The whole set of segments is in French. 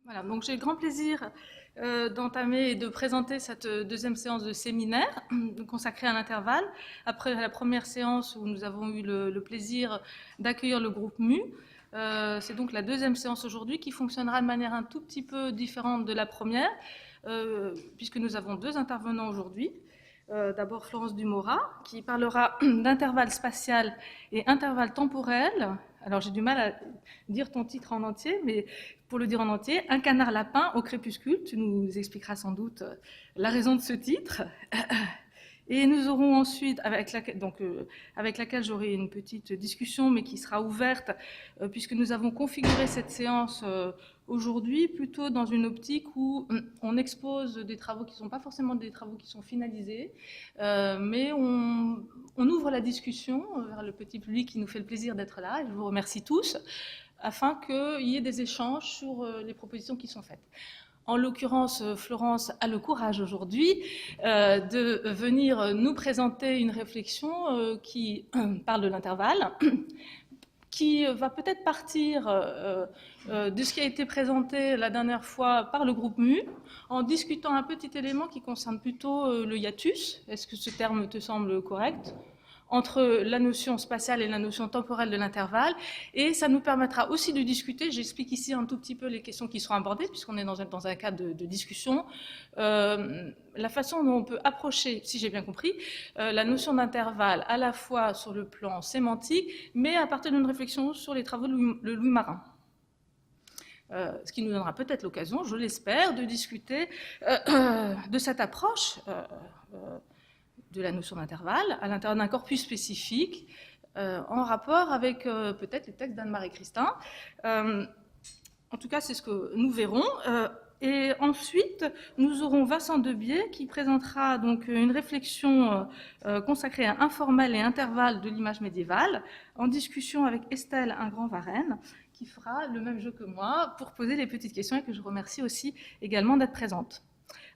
Voilà, donc j'ai le grand plaisir d'entamer et de présenter cette deuxième séance de séminaire consacrée à l'intervalle. Après la première séance où nous avons eu le plaisir d'accueillir le groupe MU, c'est donc la deuxième séance aujourd'hui qui fonctionnera de manière un tout petit peu différente de la première, puisque nous avons deux intervenants aujourd'hui. D'abord Florence Dumora, qui parlera d'intervalle spatial et intervalle temporel. Alors j'ai du mal à dire ton titre en entier, mais pour le dire en entier, Un canard lapin au crépuscule. Tu nous expliqueras sans doute la raison de ce titre. Et nous aurons ensuite, avec laquelle j'aurai une petite discussion, mais qui sera ouverte, puisque nous avons configuré cette séance aujourd'hui plutôt dans une optique où on expose des travaux qui ne sont pas forcément des travaux qui sont finalisés, mais on ouvre la discussion vers le petit public qui nous fait le plaisir d'être là, et je vous remercie tous, afin qu'il y ait des échanges sur les propositions qui sont faites. En l'occurrence, Florence a le courage aujourd'hui de venir nous présenter une réflexion qui parle de l'intervalle, qui va peut-être partir de ce qui a été présenté la dernière fois par le groupe MU, en discutant un petit élément qui concerne plutôt le hiatus. Est-ce que ce terme te semble correct ? Entre la notion spatiale et la notion temporelle de l'intervalle, et ça nous permettra aussi de discuter, j'explique ici un tout petit peu les questions qui seront abordées, puisqu'on est dans un cadre de discussion, la façon dont on peut approcher, si j'ai bien compris, la notion d'intervalle à la fois sur le plan sémantique, mais à partir d'une réflexion sur les travaux de Louis Marin. Ce qui nous donnera peut-être l'occasion, je l'espère, de discuter de cette approche de la notion d'intervalle à l'intérieur d'un corpus spécifique en rapport avec peut-être les textes d'Anne-Marie Christin. En tout cas, c'est ce que nous verrons. Et ensuite, nous aurons Vincent Debier qui présentera donc une réflexion consacrée à informel et intervalle de l'image médiévale, en discussion avec Estelle Ingrand-Varenne, qui fera le même jeu que moi pour poser les petites questions et que je remercie aussi également d'être présente.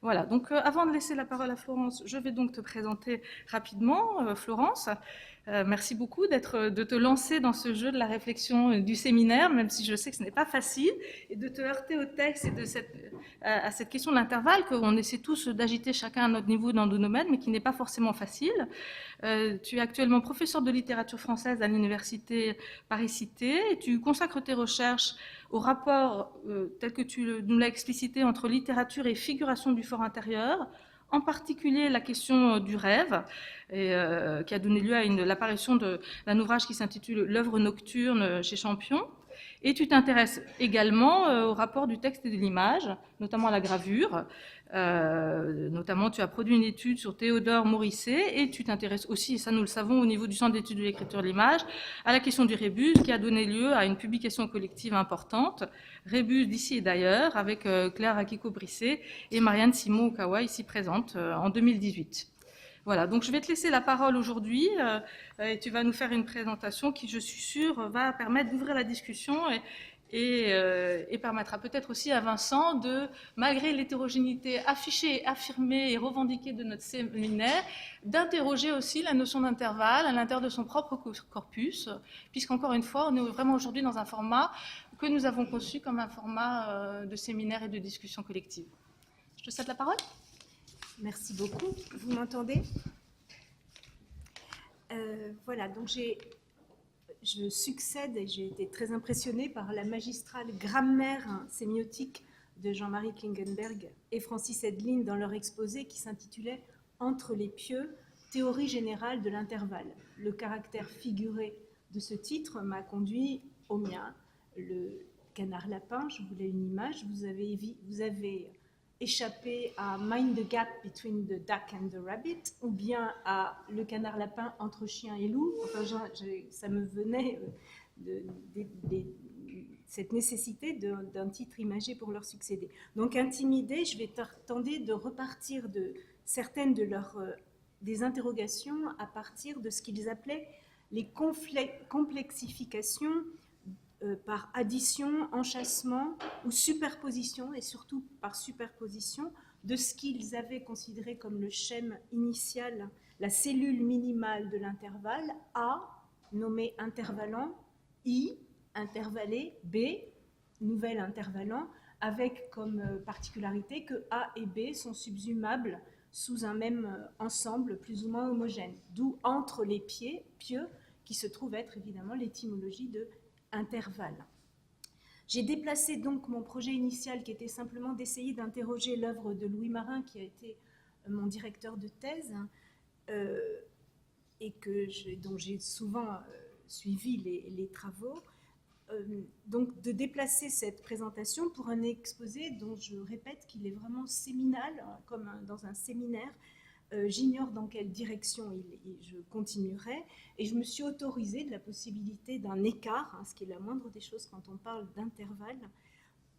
Voilà, donc avant de laisser la parole à Florence, je vais donc te présenter rapidement, Florence. Merci beaucoup de te lancer dans ce jeu de la réflexion du séminaire, même si je sais que ce n'est pas facile, et de te heurter au texte et à cette question de l'intervalle qu'on essaie tous d'agiter chacun à notre niveau dans nos domaines, mais qui n'est pas forcément facile. Tu es actuellement professeur de littérature française à l'université Paris-Cité, et tu consacres tes recherches au rapport tel que tu nous l'as explicité entre littérature et figuration du fort intérieur, en particulier la question du rêve, qui a donné lieu à l'apparition d'un ouvrage qui s'intitule L'œuvre nocturne chez Champion. Et tu t'intéresses également au rapport du texte et de l'image, notamment à la gravure. Notamment, tu as produit une étude sur Théodore Morisset et tu t'intéresses aussi, et ça nous le savons, au niveau du Centre d'études de l'écriture de l'image, à la question du rébus, qui a donné lieu à une publication collective importante, Rébus d'ici et d'ailleurs, avec Claire Akiko-Brisset et Marianne Simon-Okawa, ici présente, en 2018. Voilà, donc je vais te laisser la parole aujourd'hui et tu vas nous faire une présentation qui, je suis sûre, va permettre d'ouvrir la discussion et permettra peut-être aussi à Vincent de, malgré l'hétérogénéité affichée, affirmée et revendiquée de notre séminaire, d'interroger aussi la notion d'intervalle à l'intérieur de son propre corpus, puisqu'encore une fois, on est vraiment aujourd'hui dans un format que nous avons conçu comme un format de séminaire et de discussion collective. Je te cède la parole. Merci beaucoup. Vous m'entendez ? Voilà, donc je succède et j'ai été très impressionnée par la magistrale grammaire sémiotique de Jean-Marie Klingenberg et Francis Edlin dans leur exposé qui s'intitulait « Entre les pieux, théorie générale de l'intervalle ». Le caractère figuré de ce titre m'a conduit au mien. Le canard lapin, je voulais une image, vous avez échapper à Mind the Gap Between the Duck and the Rabbit, ou bien à Le canard lapin entre chien et loup. Enfin, ça me venait de cette nécessité d'un titre imagé pour leur succéder. Donc, intimidée, je vais tenter de repartir de certaines des interrogations à partir de ce qu'ils appelaient les complexifications par addition, enchâssement ou superposition, et surtout par superposition, de ce qu'ils avaient considéré comme le schème initial, la cellule minimale de l'intervalle, A, nommé intervallant, I, intervallé, B, nouvel intervallant, avec comme particularité que A et B sont subsumables sous un même ensemble plus ou moins homogène, d'où entre les pieux, qui se trouve être évidemment l'étymologie de intervalle. J'ai déplacé donc mon projet initial qui était simplement d'essayer d'interroger l'œuvre de Louis Marin, qui a été mon directeur de thèse, et dont j'ai souvent suivi les travaux. Donc de déplacer cette présentation pour un exposé dont je répète qu'il est vraiment séminal, comme dans un séminaire. J'ignore dans quelle direction je continuerai, et je me suis autorisée de la possibilité d'un écart, ce qui est la moindre des choses quand on parle d'intervalle,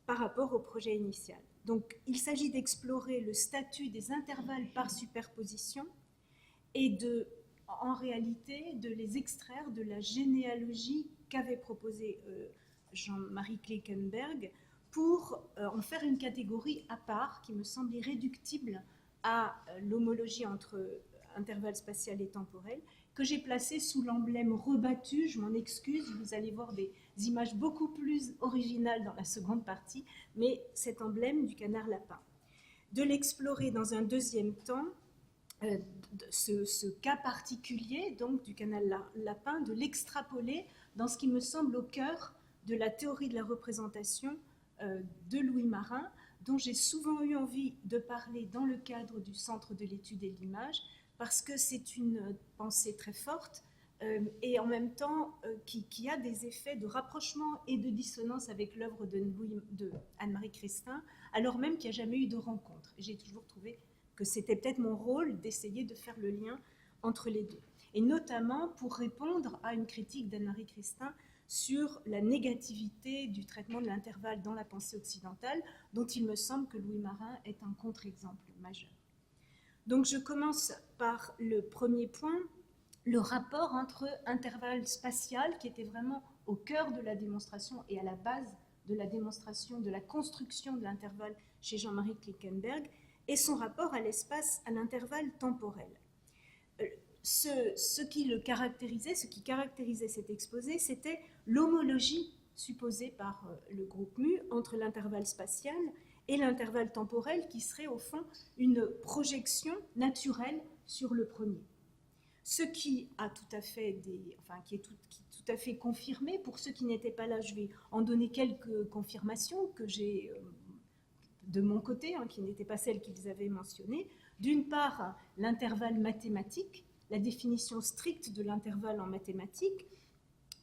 par rapport au projet initial. Donc il s'agit d'explorer le statut des intervalles par superposition et en réalité de les extraire de la généalogie qu'avait proposée Jean-Marie Klinkenberg pour en faire une catégorie à part qui me semble irréductible à l'homologie entre intervalle spatial et temporel, que j'ai placé sous l'emblème rebattu. Je m'en excuse, vous allez voir des images beaucoup plus originales dans la seconde partie, mais cet emblème du canard lapin. De l'explorer dans un deuxième temps, ce cas particulier donc du canard lapin, de l'extrapoler dans ce qui me semble au cœur de la théorie de la représentation de Louis Marin, dont j'ai souvent eu envie de parler dans le cadre du Centre de l'étude et de l'image, parce que c'est une pensée très forte et en même temps qui a des effets de rapprochement et de dissonance avec l'œuvre de Anne-Marie Christin, alors même qu'il n'y a jamais eu de rencontre. J'ai toujours trouvé que c'était peut-être mon rôle d'essayer de faire le lien entre les deux. Et notamment pour répondre à une critique d'Anne-Marie Christin sur la négativité du traitement de l'intervalle dans la pensée occidentale, dont il me semble que Louis Marin est un contre-exemple majeur. Donc je commence par le premier point, le rapport entre intervalle spatial, qui était vraiment au cœur de la démonstration et à la base de la démonstration de la construction de l'intervalle chez Jean-Marie Klinkenberg, et son rapport à l'espace, à l'intervalle temporel. Ce qui caractérisait cet exposé, c'était l'homologie supposée par le groupe MU entre l'intervalle spatial et l'intervalle temporel, qui serait au fond une projection naturelle sur le premier. Ce qui a tout à fait qui est tout à fait confirmé. Pour ceux qui n'étaient pas là, je vais en donner quelques confirmations que j'ai de mon côté, qui n'étaient pas celles qu'ils avaient mentionnées. D'une part, l'intervalle mathématique, la définition stricte de l'intervalle en mathématiques,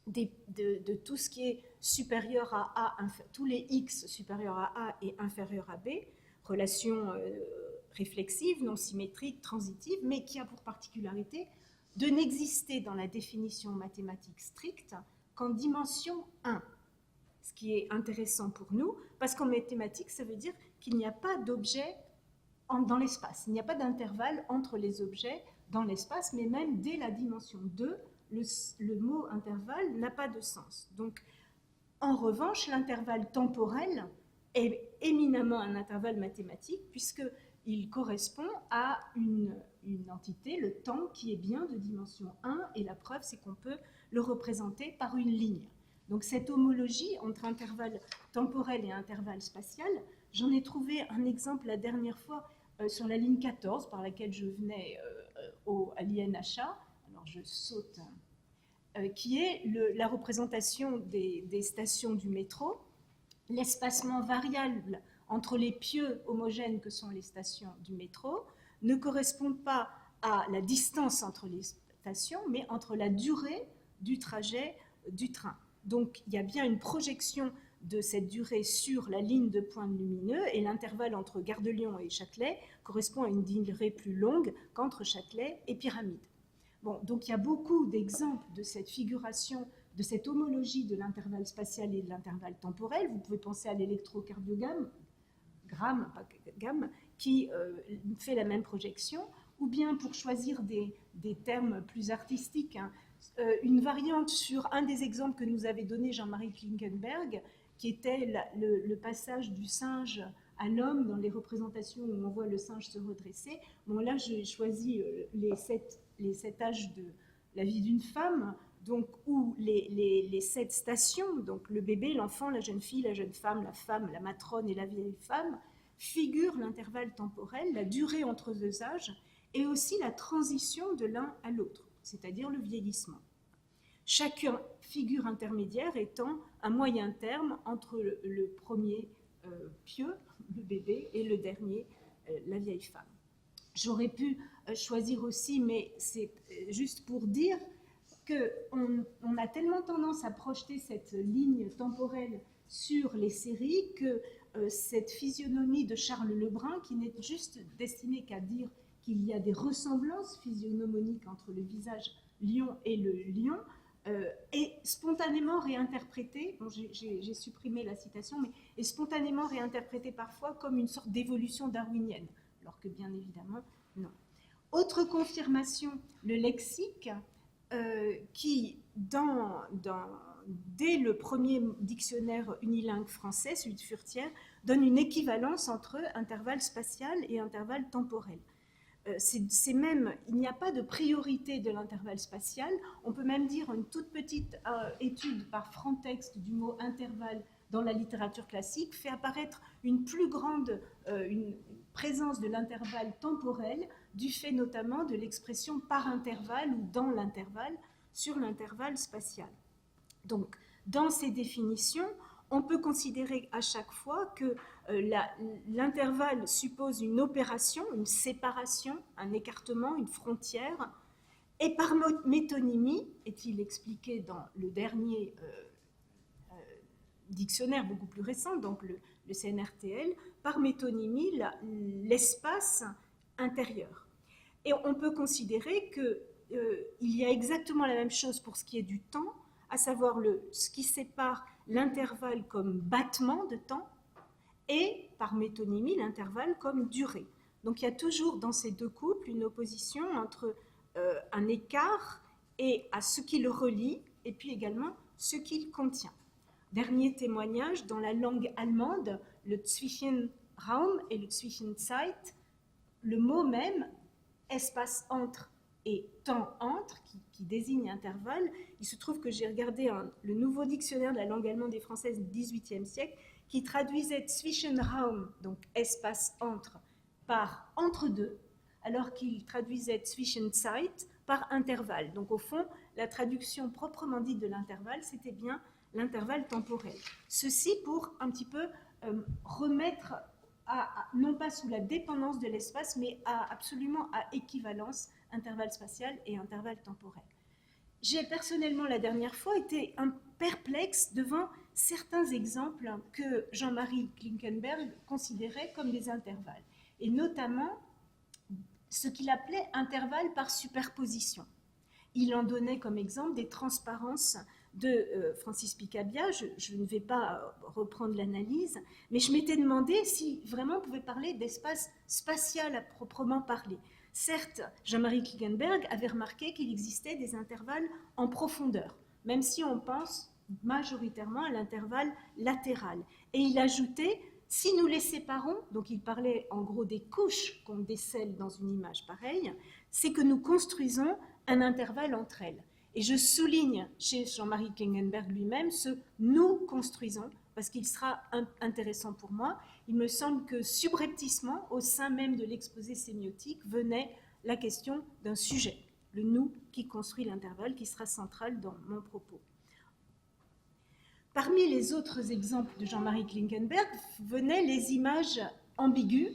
de tout ce qui est supérieur à A, tous les x supérieurs à A et inférieurs à B, relation réflexive, non symétrique, transitive, mais qui a pour particularité de n'exister dans la définition mathématique stricte qu'en dimension 1. Ce qui est intéressant pour nous, parce qu'en mathématiques, ça veut dire qu'il n'y a pas d'objet dans l'espace. Il n'y a pas d'intervalle entre les objets dans l'espace, mais même dès la dimension 2, le mot intervalle n'a pas de sens. Donc, en revanche, l'intervalle temporel est éminemment un intervalle mathématique, puisqu'il correspond à une entité, le temps, qui est bien de dimension 1, et la preuve, c'est qu'on peut le représenter par une ligne. Donc cette homologie entre intervalle temporel et intervalle spatial, j'en ai trouvé un exemple la dernière fois sur la ligne 14, par laquelle je venais à l'INHA, alors je saute, qui est la représentation des stations du métro. L'espacement variable entre les pieux homogènes que sont les stations du métro ne correspond pas à la distance entre les stations, mais entre la durée du trajet du train. Donc il y a bien une projection de cette durée sur la ligne de points lumineux, et l'intervalle entre Gare de Lyon et Châtelet correspond à une durée plus longue qu'entre Châtelet et Pyramide. Bon, donc il y a beaucoup d'exemples de cette figuration, de cette homologie de l'intervalle spatial et de l'intervalle temporel. Vous pouvez penser à l'électrocardiogramme, qui fait la même projection, ou bien, pour choisir des termes plus artistiques, une variante sur un des exemples que nous avait donné Jean-Marie Klinkenberg, qui était le passage du singe à l'homme dans les représentations où on voit le singe se redresser. Bon, là, j'ai choisi les 7 âges de la vie d'une femme, donc où les 7 stations, donc le bébé, l'enfant, la jeune fille, la jeune femme, la matrone et la vieille femme, figurent l'intervalle temporel, la durée entre 2 âges, et aussi la transition de l'un à l'autre, c'est-à-dire le vieillissement. Chaque figure intermédiaire étant un moyen terme entre le premier pieu, le bébé, et le dernier, la vieille femme. J'aurais pu choisir aussi, mais c'est juste pour dire qu'on a tellement tendance à projeter cette ligne temporelle sur les séries que cette physionomie de Charles Lebrun, qui n'est juste destinée qu'à dire qu'il y a des ressemblances physionomoniques entre le visage lion et le lion, est spontanément réinterprétée, bon, j'ai supprimé la citation, mais est spontanément réinterprétée parfois comme une sorte d'évolution darwinienne, alors que bien évidemment, non. Autre confirmation, le lexique, qui, dès le premier dictionnaire unilingue français, celui de Furetière, donne une équivalence entre intervalle spatial et intervalle temporel. C'est même, il n'y a pas de priorité de l'intervalle spatial. On peut même dire une toute petite étude par franc-texte du mot intervalle dans la littérature classique fait apparaître une plus grande une présence de l'intervalle temporel du fait notamment de l'expression par intervalle ou dans l'intervalle sur l'intervalle spatial. Donc, dans ces définitions, on peut considérer à chaque fois que l'intervalle suppose une opération, une séparation, un écartement, une frontière, et par métonymie, est-il expliqué dans le dernier dictionnaire beaucoup plus récent, donc le CNRTL, par métonymie, l'espace intérieur. Et on peut considérer qu'il y a exactement la même chose pour ce qui est du temps, à savoir ce qui sépare l'intervalle comme battement de temps et, par métonymie, l'intervalle comme durée. Donc il y a toujours dans ces deux couples une opposition entre un écart et à ce qui le relie, et puis également ce qu'il contient. Dernier témoignage, dans la langue allemande, le Zwischenraum et le Zwischenzeit, le mot même, espace entre et temps entre, qui désigne intervalle, il se trouve que j'ai regardé le nouveau dictionnaire de la langue allemande et française du XVIIIe siècle, qui traduisait Zwischenraum, donc espace entre, par entre deux, alors qu'il traduisait Zwischenzeit par intervalle. Donc au fond, la traduction proprement dite de l'intervalle, c'était bien l'intervalle temporel. Ceci pour un petit peu remettre, non pas sous la dépendance de l'espace, mais absolument à équivalence, intervalle spatial et intervalle temporel. J'ai personnellement, la dernière fois, été perplexe devant certains exemples que Jean-Marie Klinkenberg considérait comme des intervalles, et notamment ce qu'il appelait intervalles par superposition. Il en donnait comme exemple des transparences de Francis Picabia. Je ne vais pas reprendre l'analyse, mais je m'étais demandé si vraiment on pouvait parler d'espace spatial à proprement parler. Certes, Jean-Marie Klinkenberg avait remarqué qu'il existait des intervalles en profondeur, même si on pense majoritairement à l'intervalle latéral. Et il ajoutait, si nous les séparons, donc il parlait en gros des couches qu'on décèle dans une image pareille, c'est que nous construisons un intervalle entre elles. Et je souligne chez Jean-Marie Klinkenberg lui-même ce « nous construisons », parce qu'il sera intéressant pour moi. Il me semble que subrepticement, au sein même de l'exposé sémiotique, venait la question d'un sujet, le « nous » qui construit l'intervalle, qui sera central dans mon propos. Parmi les autres exemples de Jean-Marie Klinkenberg venaient les images ambiguës,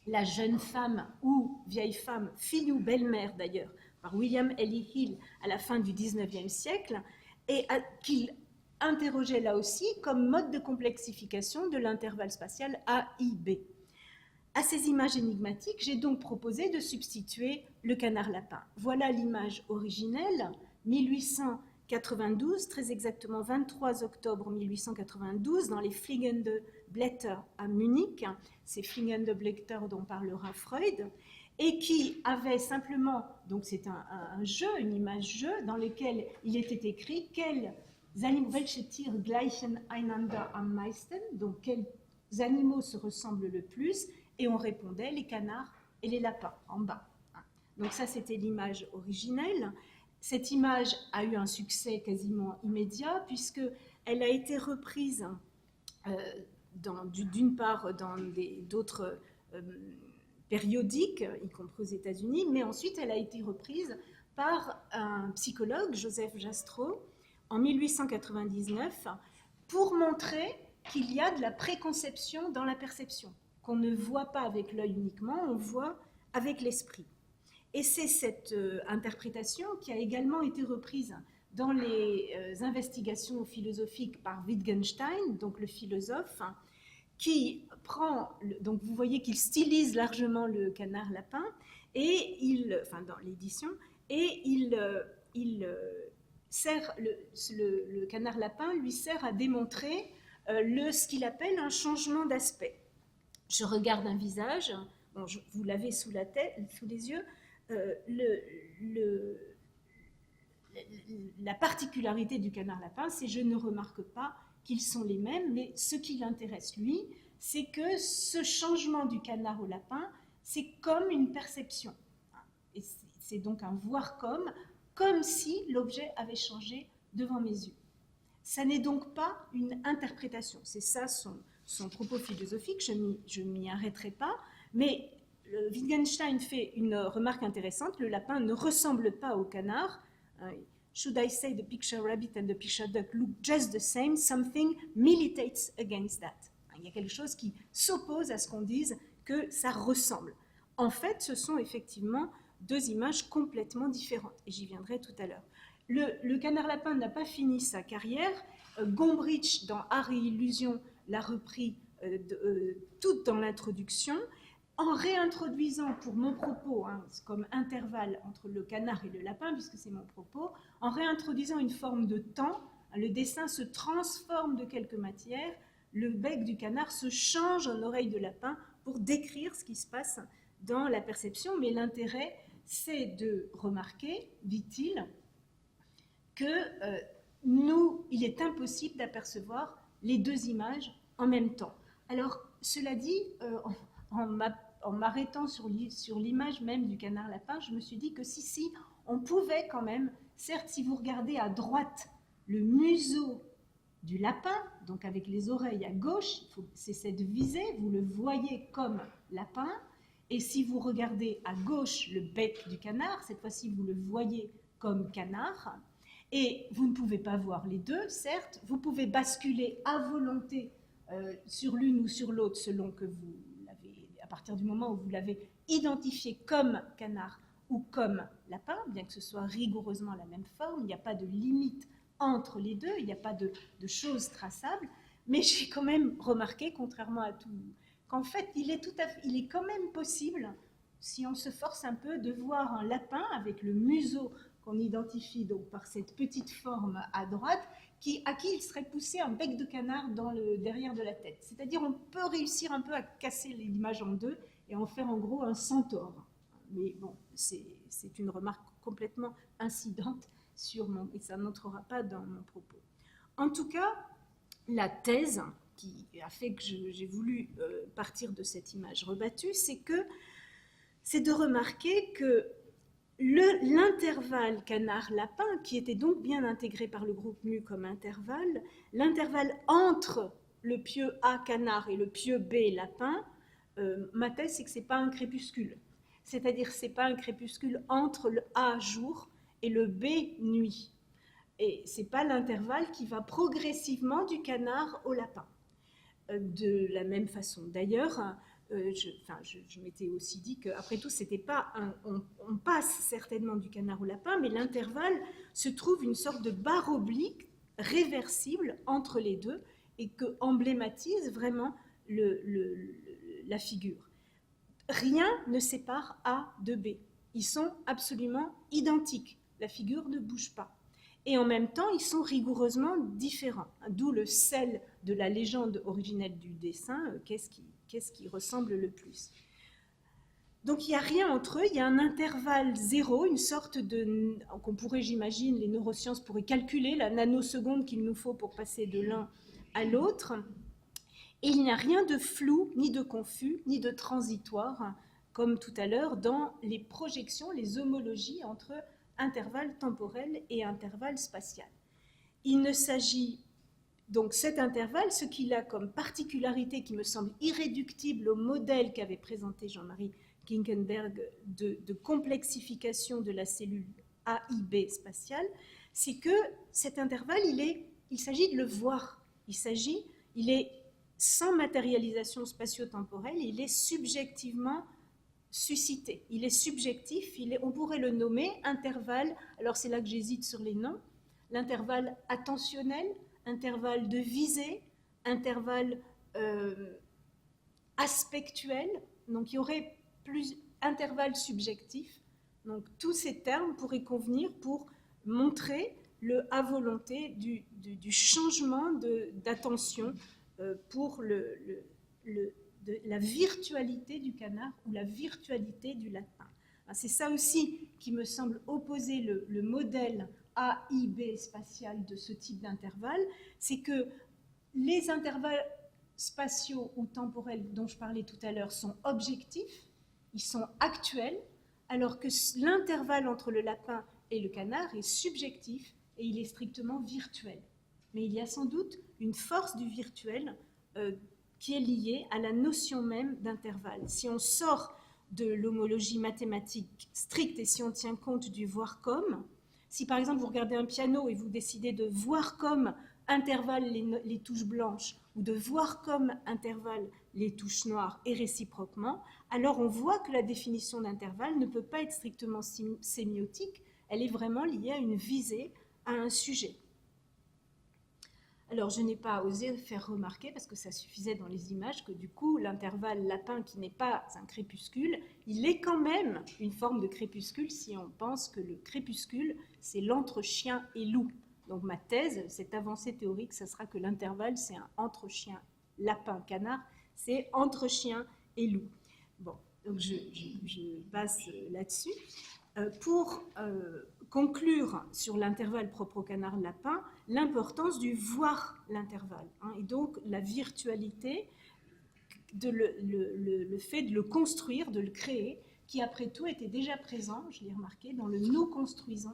la jeune femme ou vieille femme, fille ou belle-mère d'ailleurs, par William Ellie Hill à la fin du XIXe siècle, et qu'il interrogeait là aussi comme mode de complexification de l'intervalle spatial A-I-B. À ces images énigmatiques, j'ai donc proposé de substituer le canard lapin. Voilà l'image originelle, 1892, très exactement 23 octobre 1892, dans les Fliegende Blätter à Munich. C'est Fliegende Blätter dont parlera Freud, et qui avait simplement, donc c'est un jeu, une image-jeu, dans lequel il était écrit welche Tiere gleichen einander am meisten, donc quels animaux se ressemblent le plus, et on répondait les canards et les lapins en bas. Donc ça, c'était l'image originelle. Cette image a eu un succès quasiment immédiat puisqu'elle a été reprise d'une part dans d'autres périodiques, y compris aux États-Unis, mais ensuite elle a été reprise par un psychologue, Joseph Jastrow, en 1899, pour montrer qu'il y a de la préconception dans la perception, qu'on ne voit pas avec l'œil uniquement, on voit avec l'esprit. Et c'est cette interprétation qui a également été reprise dans les investigations philosophiques par Wittgenstein, donc le philosophe, qui prend, donc vous voyez qu'il stylise largement le canard lapin, et dans l'édition, et le canard lapin lui sert à démontrer ce qu'il appelle un changement d'aspect. Je regarde un visage, bon, vous l'avez sous les yeux, la particularité du canard lapin, c'est que je ne remarque pas qu'ils sont les mêmes, mais ce qui l'intéresse, lui, c'est que ce changement du canard au lapin, c'est comme une perception. Et c'est donc un voir comme si l'objet avait changé devant mes yeux. Ça n'est donc pas une interprétation. C'est ça son propos philosophique, je ne m'y arrêterai pas, mais Wittgenstein fait une remarque intéressante, le lapin ne ressemble pas au canard. Should I say the picture rabbit and the picture duck look just the same, something militates against that. Il y a quelque chose qui s'oppose à ce qu'on dise que ça ressemble. En fait, ce sont effectivement deux images complètement différentes, et j'y viendrai tout à l'heure. Le canard lapin n'a pas fini sa carrière. Gombrich, dans Art et Illusion, l'a repris tout dans l'introduction, en réintroduisant pour mon propos, comme intervalle entre le canard et le lapin, puisque c'est mon propos, en réintroduisant une forme de temps, le dessin se transforme de quelque matière, le bec du canard se change en oreille de lapin pour décrire ce qui se passe dans la perception, mais l'intérêt, c'est de remarquer, dit-il, il est impossible d'apercevoir les deux images en même temps. Alors, cela dit, en m'arrêtant sur l'image même du canard lapin, je me suis dit que si, on pouvait quand même, certes, si vous regardez à droite le museau du lapin, donc avec les oreilles à gauche, c'est cette visée, vous le voyez comme lapin, et si vous regardez à gauche le bec du canard, cette fois-ci vous le voyez comme canard, et vous ne pouvez pas voir les deux, certes, vous pouvez basculer à volonté sur l'une ou sur l'autre selon que vous l'avez, à partir du moment où vous l'avez identifié comme canard ou comme lapin, bien que ce soit rigoureusement la même forme, il n'y a pas de limite entre les deux, il n'y a pas de choses traçables, mais j'ai quand même remarqué, contrairement à tout, qu'en fait, il est quand même possible, si on se force un peu, de voir un lapin avec le museau qu'on identifie donc par cette petite forme à droite, à qui il serait poussé un bec de canard dans le derrière de la tête. C'est-à-dire on peut réussir un peu à casser l'image en deux et en faire en gros un centaure. Mais bon, c'est une remarque complètement incidente et ça n'entrera pas dans mon propos. En tout cas, la thèse qui a fait que j'ai voulu partir de cette image rebattue, c'est de remarquer que l'intervalle canard-lapin, qui était donc bien intégré par le groupe mu comme intervalle, l'intervalle entre le pieu A canard et le pieu B lapin, ma thèse c'est que ce n'est pas un crépuscule. C'est-à-dire que ce n'est pas un crépuscule entre le A jour et le B nuit. Et ce n'est pas l'intervalle qui va progressivement du canard au lapin. De la même façon. D'ailleurs, je m'étais aussi dit qu'après tout, c'était pas on passe certainement du canard au lapin, mais l'intervalle se trouve une sorte de barre oblique réversible entre les deux et que emblématise vraiment la figure. Rien ne sépare A de B. Ils sont absolument identiques. La figure ne bouge pas. Et en même temps, ils sont rigoureusement différents. D'où le sel de la légende originelle du dessin, qu'est-ce qui ressemble le plus. Donc il n'y a rien entre eux, il y a un intervalle zéro, une sorte qu'on pourrait, j'imagine, les neurosciences pourraient calculer la nanoseconde qu'il nous faut pour passer de l'un à l'autre. Et il n'y a rien de flou, ni de confus, ni de transitoire, comme tout à l'heure, dans les projections, les homologies entre intervalle temporel et intervalle spatial. Il ne s'agit donc cet intervalle, ce qu'il a comme particularité qui me semble irréductible au modèle qu'avait présenté Jean-Marie Klinkenberg de complexification de la cellule AIB spatiale, c'est que cet intervalle, il s'agit de le voir. Il est sans matérialisation spatio-temporelle, il est subjectivement suscité. Il est subjectif, on pourrait le nommer intervalle, alors c'est là que j'hésite sur les noms, l'intervalle attentionnel, intervalle de visée, intervalle aspectuel, donc il y aurait plus intervalle subjectif. Donc tous ces termes pourraient convenir pour montrer le à volonté du changement d'attention pour la virtualité du canard ou la virtualité du lapin. C'est ça aussi qui me semble opposer le modèle AIB spatial de ce type d'intervalle, c'est que les intervalles spatiaux ou temporels dont je parlais tout à l'heure sont objectifs, ils sont actuels, alors que l'intervalle entre le lapin et le canard est subjectif et il est strictement virtuel. Mais il y a sans doute une force du virtuel qui est liée à la notion même d'intervalle. Si on sort de l'homologie mathématique stricte et si on tient compte du voir comme, si par exemple vous regardez un piano et vous décidez de voir comme intervalle les touches blanches ou de voir comme intervalle les touches noires et réciproquement, alors on voit que la définition d'intervalle ne peut pas être strictement sémiotique, elle est vraiment liée à une visée, à un sujet. Alors je n'ai pas osé faire remarquer, parce que ça suffisait dans les images, que du coup l'intervalle lapin qui n'est pas un crépuscule, il est quand même une forme de crépuscule si on pense que le crépuscule c'est l'entre chien et loup. Donc ma thèse, cette avancée théorique, ça sera que l'intervalle c'est un entre chien, lapin, canard, c'est entre chien et loup. Bon, donc je passe là-dessus. Pour conclure sur l'intervalle propre au canard-lapin, l'importance du voir l'intervalle, et donc la virtualité, le fait de le construire, de le créer, qui après tout était déjà présent, je l'ai remarqué, dans le « nous construisons »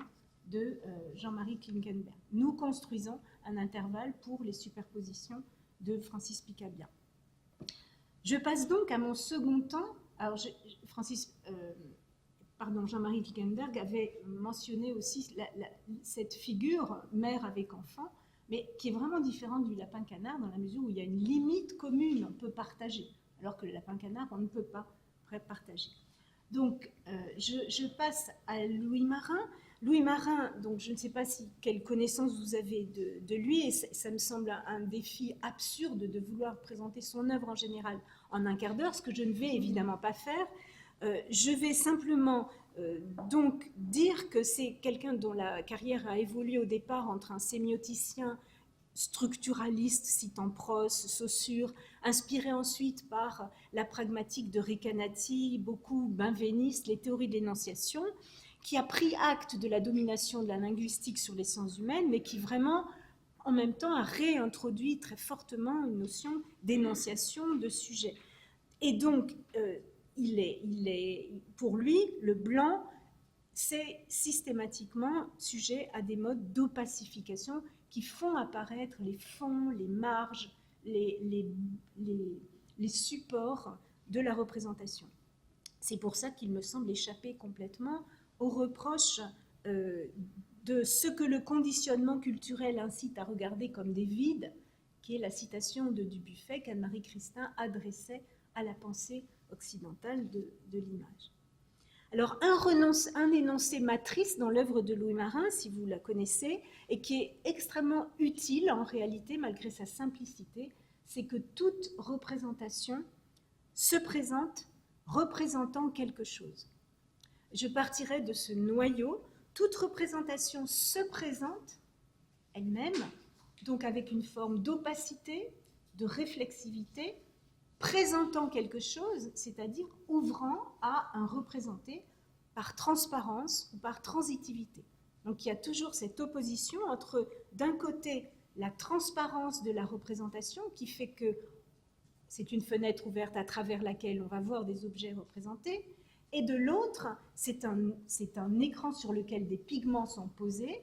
de Jean-Marie Klinkenberg. Nous construisons un intervalle pour les superpositions de Francis Picabia. Je passe donc à mon second temps. Alors, Jean-Marie Klinkenberg avait mentionné aussi cette figure mère avec enfant, mais qui est vraiment différente du lapin-canard dans la mesure où il y a une limite commune, on peut partager, alors que le lapin-canard, on ne peut pas partager. Donc, je passe à Louis Marin. Louis Marin, donc je ne sais pas quelle connaissance vous avez de lui, et ça me semble un défi absurde de vouloir présenter son œuvre en général en un quart d'heure, ce que je ne vais évidemment pas faire. Je vais simplement donc dire que c'est quelqu'un dont la carrière a évolué au départ entre un sémioticien structuraliste, citant Prost, Saussure, inspiré ensuite par la pragmatique de Recanati, beaucoup benveniste, les théories de l'énonciation, qui a pris acte de la domination de la linguistique sur les sciences humaines, mais qui vraiment, en même temps, a réintroduit très fortement une notion d'énonciation de sujet. Et donc, pour lui, le blanc, c'est systématiquement sujet à des modes d'opacification qui font apparaître les fonds, les marges, les supports de la représentation. C'est pour ça qu'il me semble échapper complètement au reproche de ce que le conditionnement culturel incite à regarder comme des vides, qui est la citation de Dubuffet qu'Anne-Marie Christin adressait à la pensée occidentale de l'image. Alors, un énoncé matrice dans l'œuvre de Louis Marin, si vous la connaissez, et qui est extrêmement utile en réalité, malgré sa simplicité, c'est que toute représentation se présente représentant quelque chose. Je partirai de ce noyau. Toute représentation se présente elle-même, donc avec une forme d'opacité, de réflexivité, présentant quelque chose, c'est-à-dire ouvrant à un représenté par transparence ou par transitivité. Donc il y a toujours cette opposition entre, d'un côté, la transparence de la représentation qui fait que c'est une fenêtre ouverte à travers laquelle on va voir des objets représentés, Et de l'autre, c'est un écran sur lequel des pigments sont posés,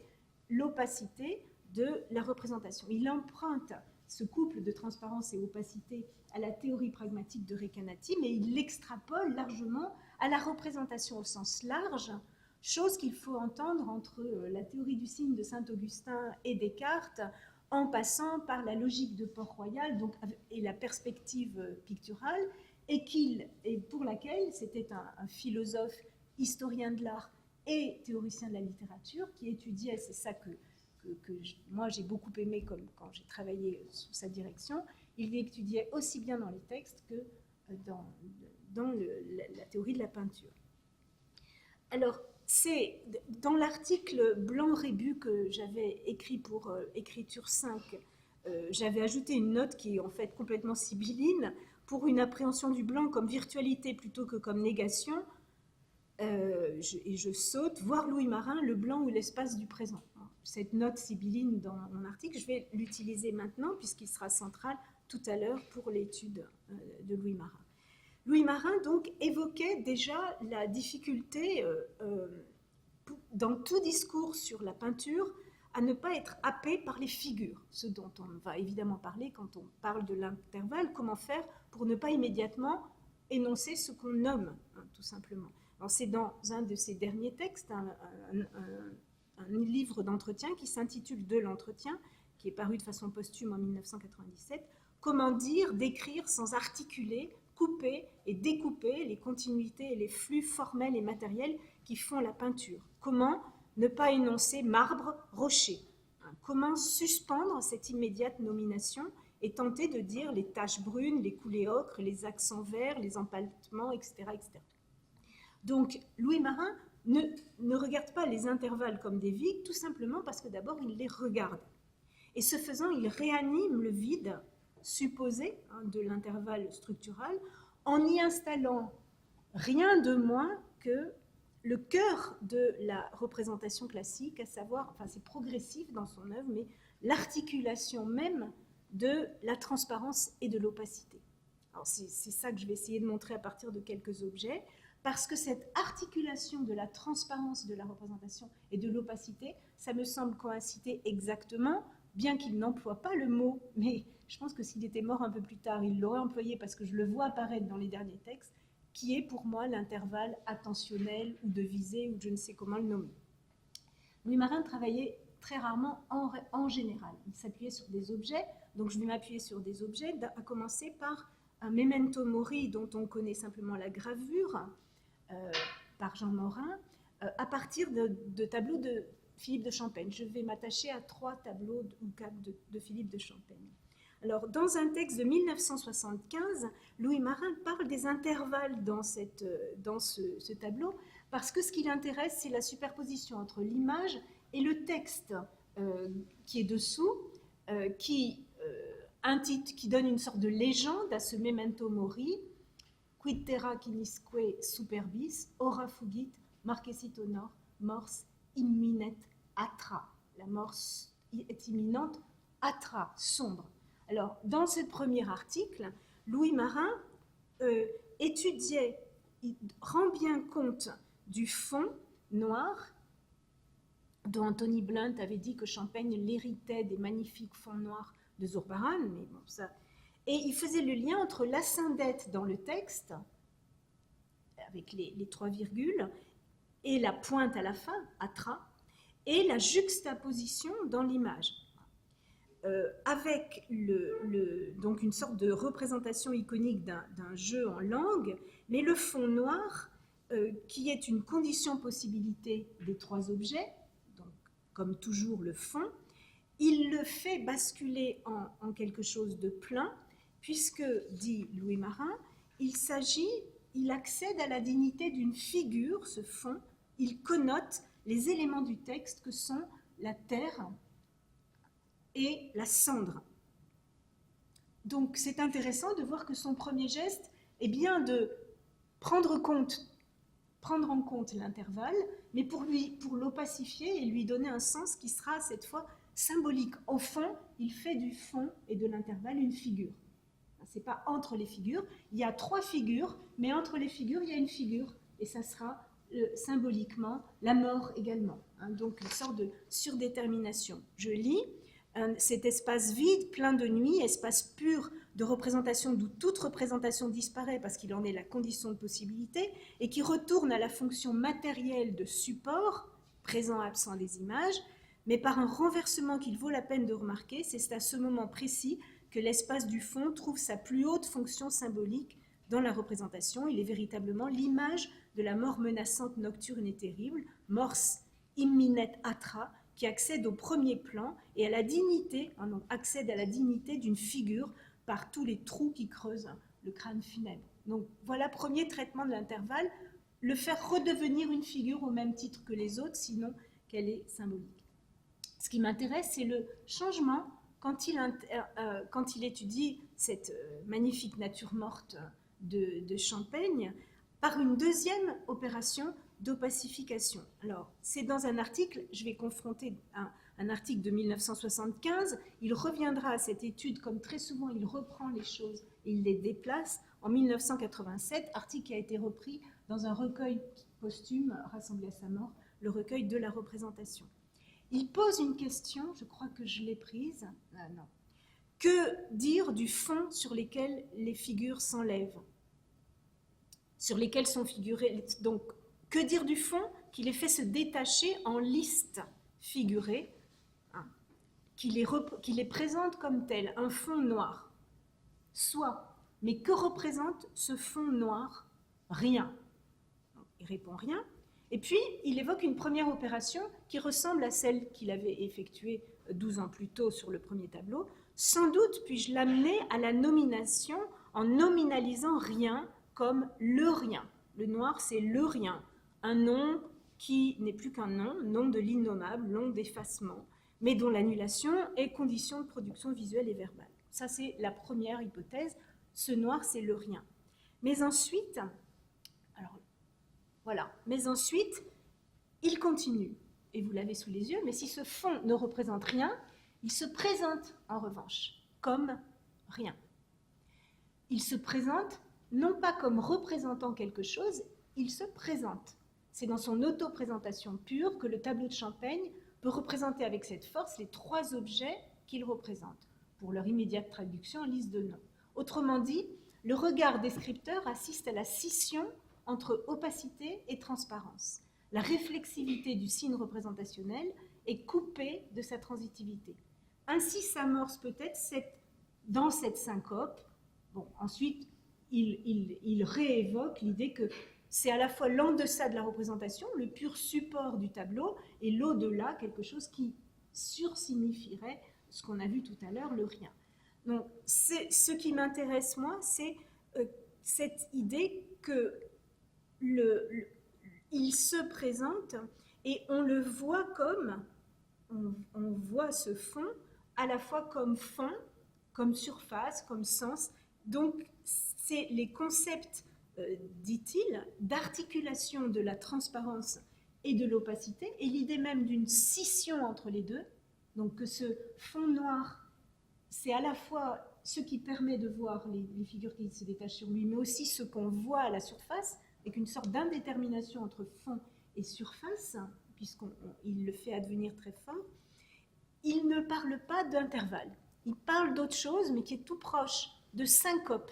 l'opacité de la représentation. Il emprunte ce couple de transparence et opacité à la théorie pragmatique de Recanati, mais il l'extrapole largement à la représentation au sens large, chose qu'il faut entendre entre la théorie du signe de Saint-Augustin et Descartes, en passant par la logique de Port-Royal et la perspective picturale, et pour laquelle c'était un philosophe, historien de l'art et théoricien de la littérature qui étudiait, c'est ça que moi j'ai beaucoup aimé quand j'ai travaillé sous sa direction, il étudiait aussi bien dans les textes que dans la théorie de la peinture. Alors, c'est dans l'article Blanc-Rébu que j'avais écrit pour Écriture 5, j'avais ajouté une note qui est en fait complètement sibylline pour une appréhension du blanc comme virtualité plutôt que comme négation. Et je saute, voir Louis Marin, le blanc ou l'espace du présent. Cette note sibylline dans mon article, je vais l'utiliser maintenant puisqu'il sera central tout à l'heure pour l'étude de Louis Marin. Louis Marin, donc, évoquait déjà la difficulté dans tout discours sur la peinture à ne pas être happé par les figures, ce dont on va évidemment parler quand on parle de l'intervalle, comment faire pour ne pas immédiatement énoncer ce qu'on nomme, tout simplement. C'est dans un de ses derniers textes, un livre d'entretien qui s'intitule « De l'entretien », qui est paru de façon posthume en 1997, « Comment dire, décrire sans articuler, couper et découper les continuités et les flux formels et matériels qui font la peinture. Comment ne pas énoncer marbre, rocher. Comment suspendre cette immédiate nomination et tenter de dire les taches brunes, les coulées ocre, les accents verts, les empâtements, etc., etc. » Donc, Louis Marin ne regarde pas les intervalles comme des vides, tout simplement parce que d'abord, il les regarde. Et ce faisant, il réanime le vide supposé de l'intervalle structural en y installant rien de moins que le cœur de la représentation classique, à savoir, enfin c'est progressif dans son œuvre, mais l'articulation même de la transparence et de l'opacité. Alors c'est ça que je vais essayer de montrer à partir de quelques objets, parce que cette articulation de la transparence de la représentation et de l'opacité, ça me semble coïncider exactement, bien qu'il n'emploie pas le mot, mais je pense que s'il était mort un peu plus tard, il l'aurait employé parce que je le vois apparaître dans les derniers textes, qui est pour moi l'intervalle attentionnel ou de visée, ou je ne sais comment le nommer. Louis Marin travaillait très rarement en général. Il s'appuyait sur des objets, donc je vais m'appuyer sur des objets, à commencer par un Memento Mori dont on connaît simplement la gravure, par Jean Morin, à partir de tableaux de Philippe de Champaigne. Je vais m'attacher à 3 tableaux ou 4 de Philippe de Champaigne. Alors, dans un texte de 1975, Louis Marin parle des intervalles dans ce tableau, parce que ce qui l'intéresse, c'est la superposition entre l'image et le texte qui est dessous, qui donne une sorte de légende à ce Memento Mori, quid terra quinisque superbis, ora fugit, marquesit honor, mors imminet atra. La mort est imminente, atra, sombre. Alors, dans ce premier article, Louis Marin rend bien compte du fond noir, dont Anthony Blunt avait dit que Champaigne l'héritait des magnifiques fonds noirs de Zurbaran, mais bon, ça... Et il faisait le lien entre l'asyndète dans le texte, avec les 3 virgules, et la pointe à la fin, atra, et la juxtaposition dans l'image. Avec donc une sorte de représentation iconique d'un jeu en langue, mais le fond noir, qui est une condition possibilité des 3 objets, donc comme toujours le fond, il le fait basculer en quelque chose de plein, puisque, dit Louis Marin, il accède à la dignité d'une figure, ce fond, il connote les éléments du texte que sont la terre et la cendre. Donc c'est intéressant de voir que son premier geste est bien de prendre en compte l'intervalle, mais pour l'opacifier et lui donner un sens qui sera cette fois symbolique. Au fond, il fait du fond et de l'intervalle une figure. Ce n'est pas entre les figures, il y a 3 figures, mais entre les figures, il y a une figure et ça sera symboliquement la mort également. Hein, donc une sorte de surdétermination. Je lis cet espace vide, plein de nuit, espace pur de représentation d'où toute représentation disparaît parce qu'il en est la condition de possibilité, et qui retourne à la fonction matérielle de support, présent absent des images, mais par un renversement qu'il vaut la peine de remarquer. C'est à ce moment précis que l'espace du fond trouve sa plus haute fonction symbolique dans la représentation. Il est véritablement l'image de la mort menaçante, nocturne et terrible, mors imminet atra, qui accède au premier plan et à la dignité, accède à la dignité d'une figure par tous les trous qui creusent le crâne funèbre. Donc voilà, premier traitement de l'intervalle, le faire redevenir une figure au même titre que les autres, sinon qu'elle est symbolique. Ce qui m'intéresse, c'est le changement quand il étudie cette magnifique nature morte de Champaigne par une deuxième opération d'opacification. Alors, c'est dans un article, je vais confronter un article de 1975, il reviendra à cette étude, comme très souvent il reprend les choses et il les déplace, en 1987, article qui a été repris dans un recueil posthume rassemblé à sa mort, le recueil de la représentation. Il pose une question, je crois que je l'ai prise, non. Que dire du fond sur lesquels les figures s'enlèvent, sur lesquels sont figurés, donc que dire du fond qui les fait se détacher en liste figurée, hein, qui les présente comme tel, un fond noir. Soit, mais que représente ce fond noir? Rien. Il répond rien. Et puis, il évoque une première opération qui ressemble à celle qu'il avait effectuée 12 ans plus tôt sur le premier tableau. Sans doute puis-je l'amener à la nomination en nominalisant rien comme le rien. Le noir, c'est le rien. Un nom qui n'est plus qu'un nom, nom de l'innommable, nom d'effacement, mais dont l'annulation est condition de production visuelle et verbale. Ça, c'est la première hypothèse. Ce noir, c'est le rien. Mais ensuite, alors, voilà. Mais ensuite, il continue. Et vous l'avez sous les yeux, mais si ce fond ne représente rien, il se présente en revanche comme rien. Il se présente non pas comme représentant quelque chose, il se présente. C'est dans son auto-présentation pure que le tableau de Champaigne peut représenter avec cette force les trois objets qu'il représente, pour leur immédiate traduction en liste de noms. Autrement dit, le regard descripteur assiste à la scission entre opacité et transparence. La réflexivité du signe représentationnel est coupée de sa transitivité. Ainsi s'amorce peut-être dans cette syncope. Bon, ensuite, il réévoque l'idée que c'est à la fois l'en-deçà de la représentation, le pur support du tableau, et l'au-delà, quelque chose qui sursignifierait ce qu'on a vu tout à l'heure, le rien. Donc, ce qui m'intéresse, moi, c'est cette idée que il se présente et on le voit comme, on voit ce fond à la fois comme fond, comme surface, comme sens. Donc, c'est les concepts, dit-il, d'articulation de la transparence et de l'opacité, et l'idée même d'une scission entre les deux. Donc, que ce fond noir, c'est à la fois ce qui permet de voir les figures qui se détachent sur lui, mais aussi ce qu'on voit à la surface, avec une sorte d'indétermination entre fond et surface, puisqu'il le fait advenir très fort. Il ne parle pas d'intervalle. Il parle d'autre chose, mais qui est tout proche, de syncope.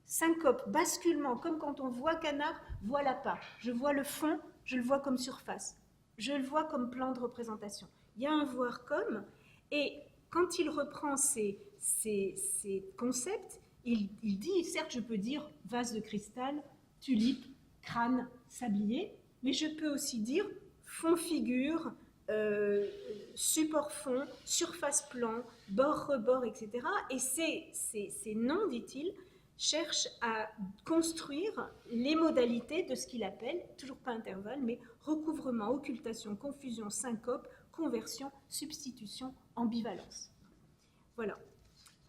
Syncope, basculement, comme quand on voit canard, voilà pas. Je vois le fond, je le vois comme surface. Je le vois comme plan de représentation. Il y a un voir comme, et quand il reprend ces concepts, il dit, certes, je peux dire vase de cristal, tulipe, crâne, sablier, mais je peux aussi dire fond-figure, support-fond, surface-plan, bord-rebord, etc. Et ces noms, dit-il, cherchent à construire les modalités de ce qu'il appelle, toujours pas intervalle, mais recouvrement, occultation, confusion, syncope, conversion, substitution, ambivalence. Voilà.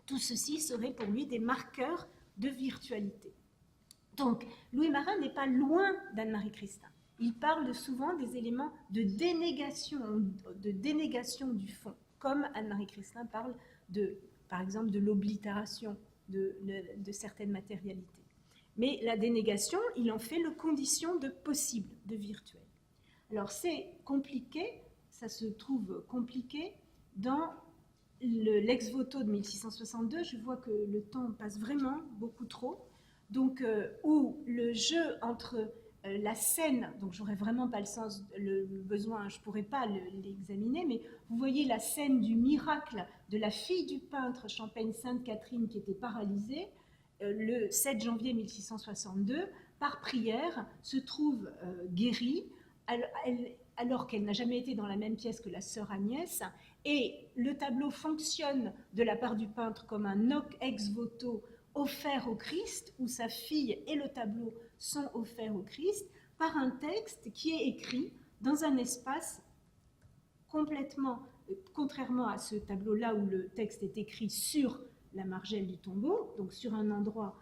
Tout ceci serait pour lui des marqueurs de virtualité. Donc, Louis Marin n'est pas loin d'Anne-Marie Christin. Il parle souvent des éléments de dénégation du fond, comme Anne-Marie Christin parle, par exemple, de l'oblitération de certaines matérialités. Mais la dénégation, il en fait le condition de possible, de virtuel. Alors c'est compliqué, ça se trouve compliqué dans l'ex voto de 1662. Je vois que le temps passe vraiment beaucoup trop. Donc, où le jeu entre la scène, donc j'aurais vraiment pas le besoin, je pourrais pas l'examiner, mais vous voyez la scène du miracle de la fille du peintre Champaigne Sainte Catherine qui était paralysée le 7 janvier 1662, par prière, se trouve guérie, alors qu'elle n'a jamais été dans la même pièce que la sœur Agnès, et le tableau fonctionne de la part du peintre comme un hoc ex voto offert au Christ, où sa fille et le tableau sont offerts au Christ, par un texte qui est écrit dans un espace complètement, contrairement à ce tableau-là où le texte est écrit sur la margelle du tombeau, donc sur un endroit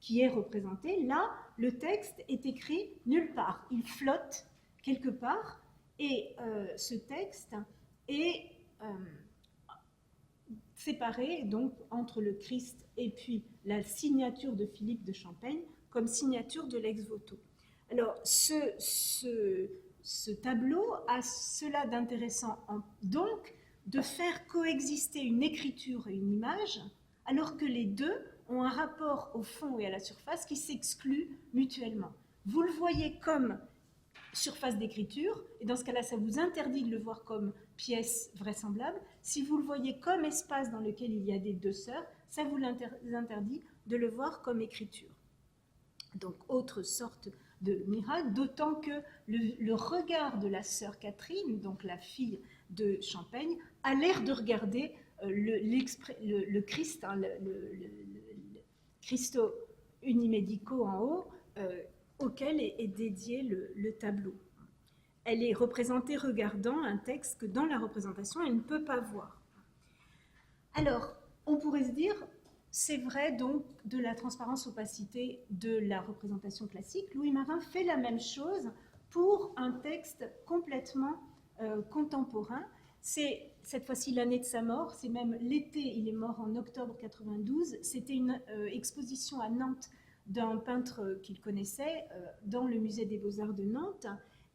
qui est représenté, là, le texte est écrit nulle part. Il flotte quelque part, et ce texte est séparé donc entre le Christ et puis la signature de Philippe de Champaigne comme signature de l'ex voto. Alors, ce tableau a cela d'intéressant, donc, de faire coexister une écriture et une image, alors que les deux ont un rapport au fond et à la surface qui s'excluent mutuellement. Vous le voyez comme surface d'écriture, et dans ce cas-là, ça vous interdit de le voir comme pièce vraisemblable. Si vous le voyez comme espace dans lequel il y a des deux sœurs, ça vous interdit de le voir comme écriture. Donc, autre sorte de miracle, d'autant que le regard de la sœur Catherine, donc la fille de Champaigne, a l'air de regarder le Christ, hein, le Christo Unimedico en haut, auquel est dédié le tableau. Elle est représentée regardant un texte que dans la représentation, elle ne peut pas voir. Alors, on pourrait se dire, c'est vrai donc de la transparence-opacité de la représentation classique. Louis Marin fait la même chose pour un texte complètement contemporain. C'est cette fois-ci l'année de sa mort, c'est même l'été, il est mort en octobre 92. C'était une exposition à Nantes d'un peintre qu'il connaissait dans le musée des Beaux-Arts de Nantes.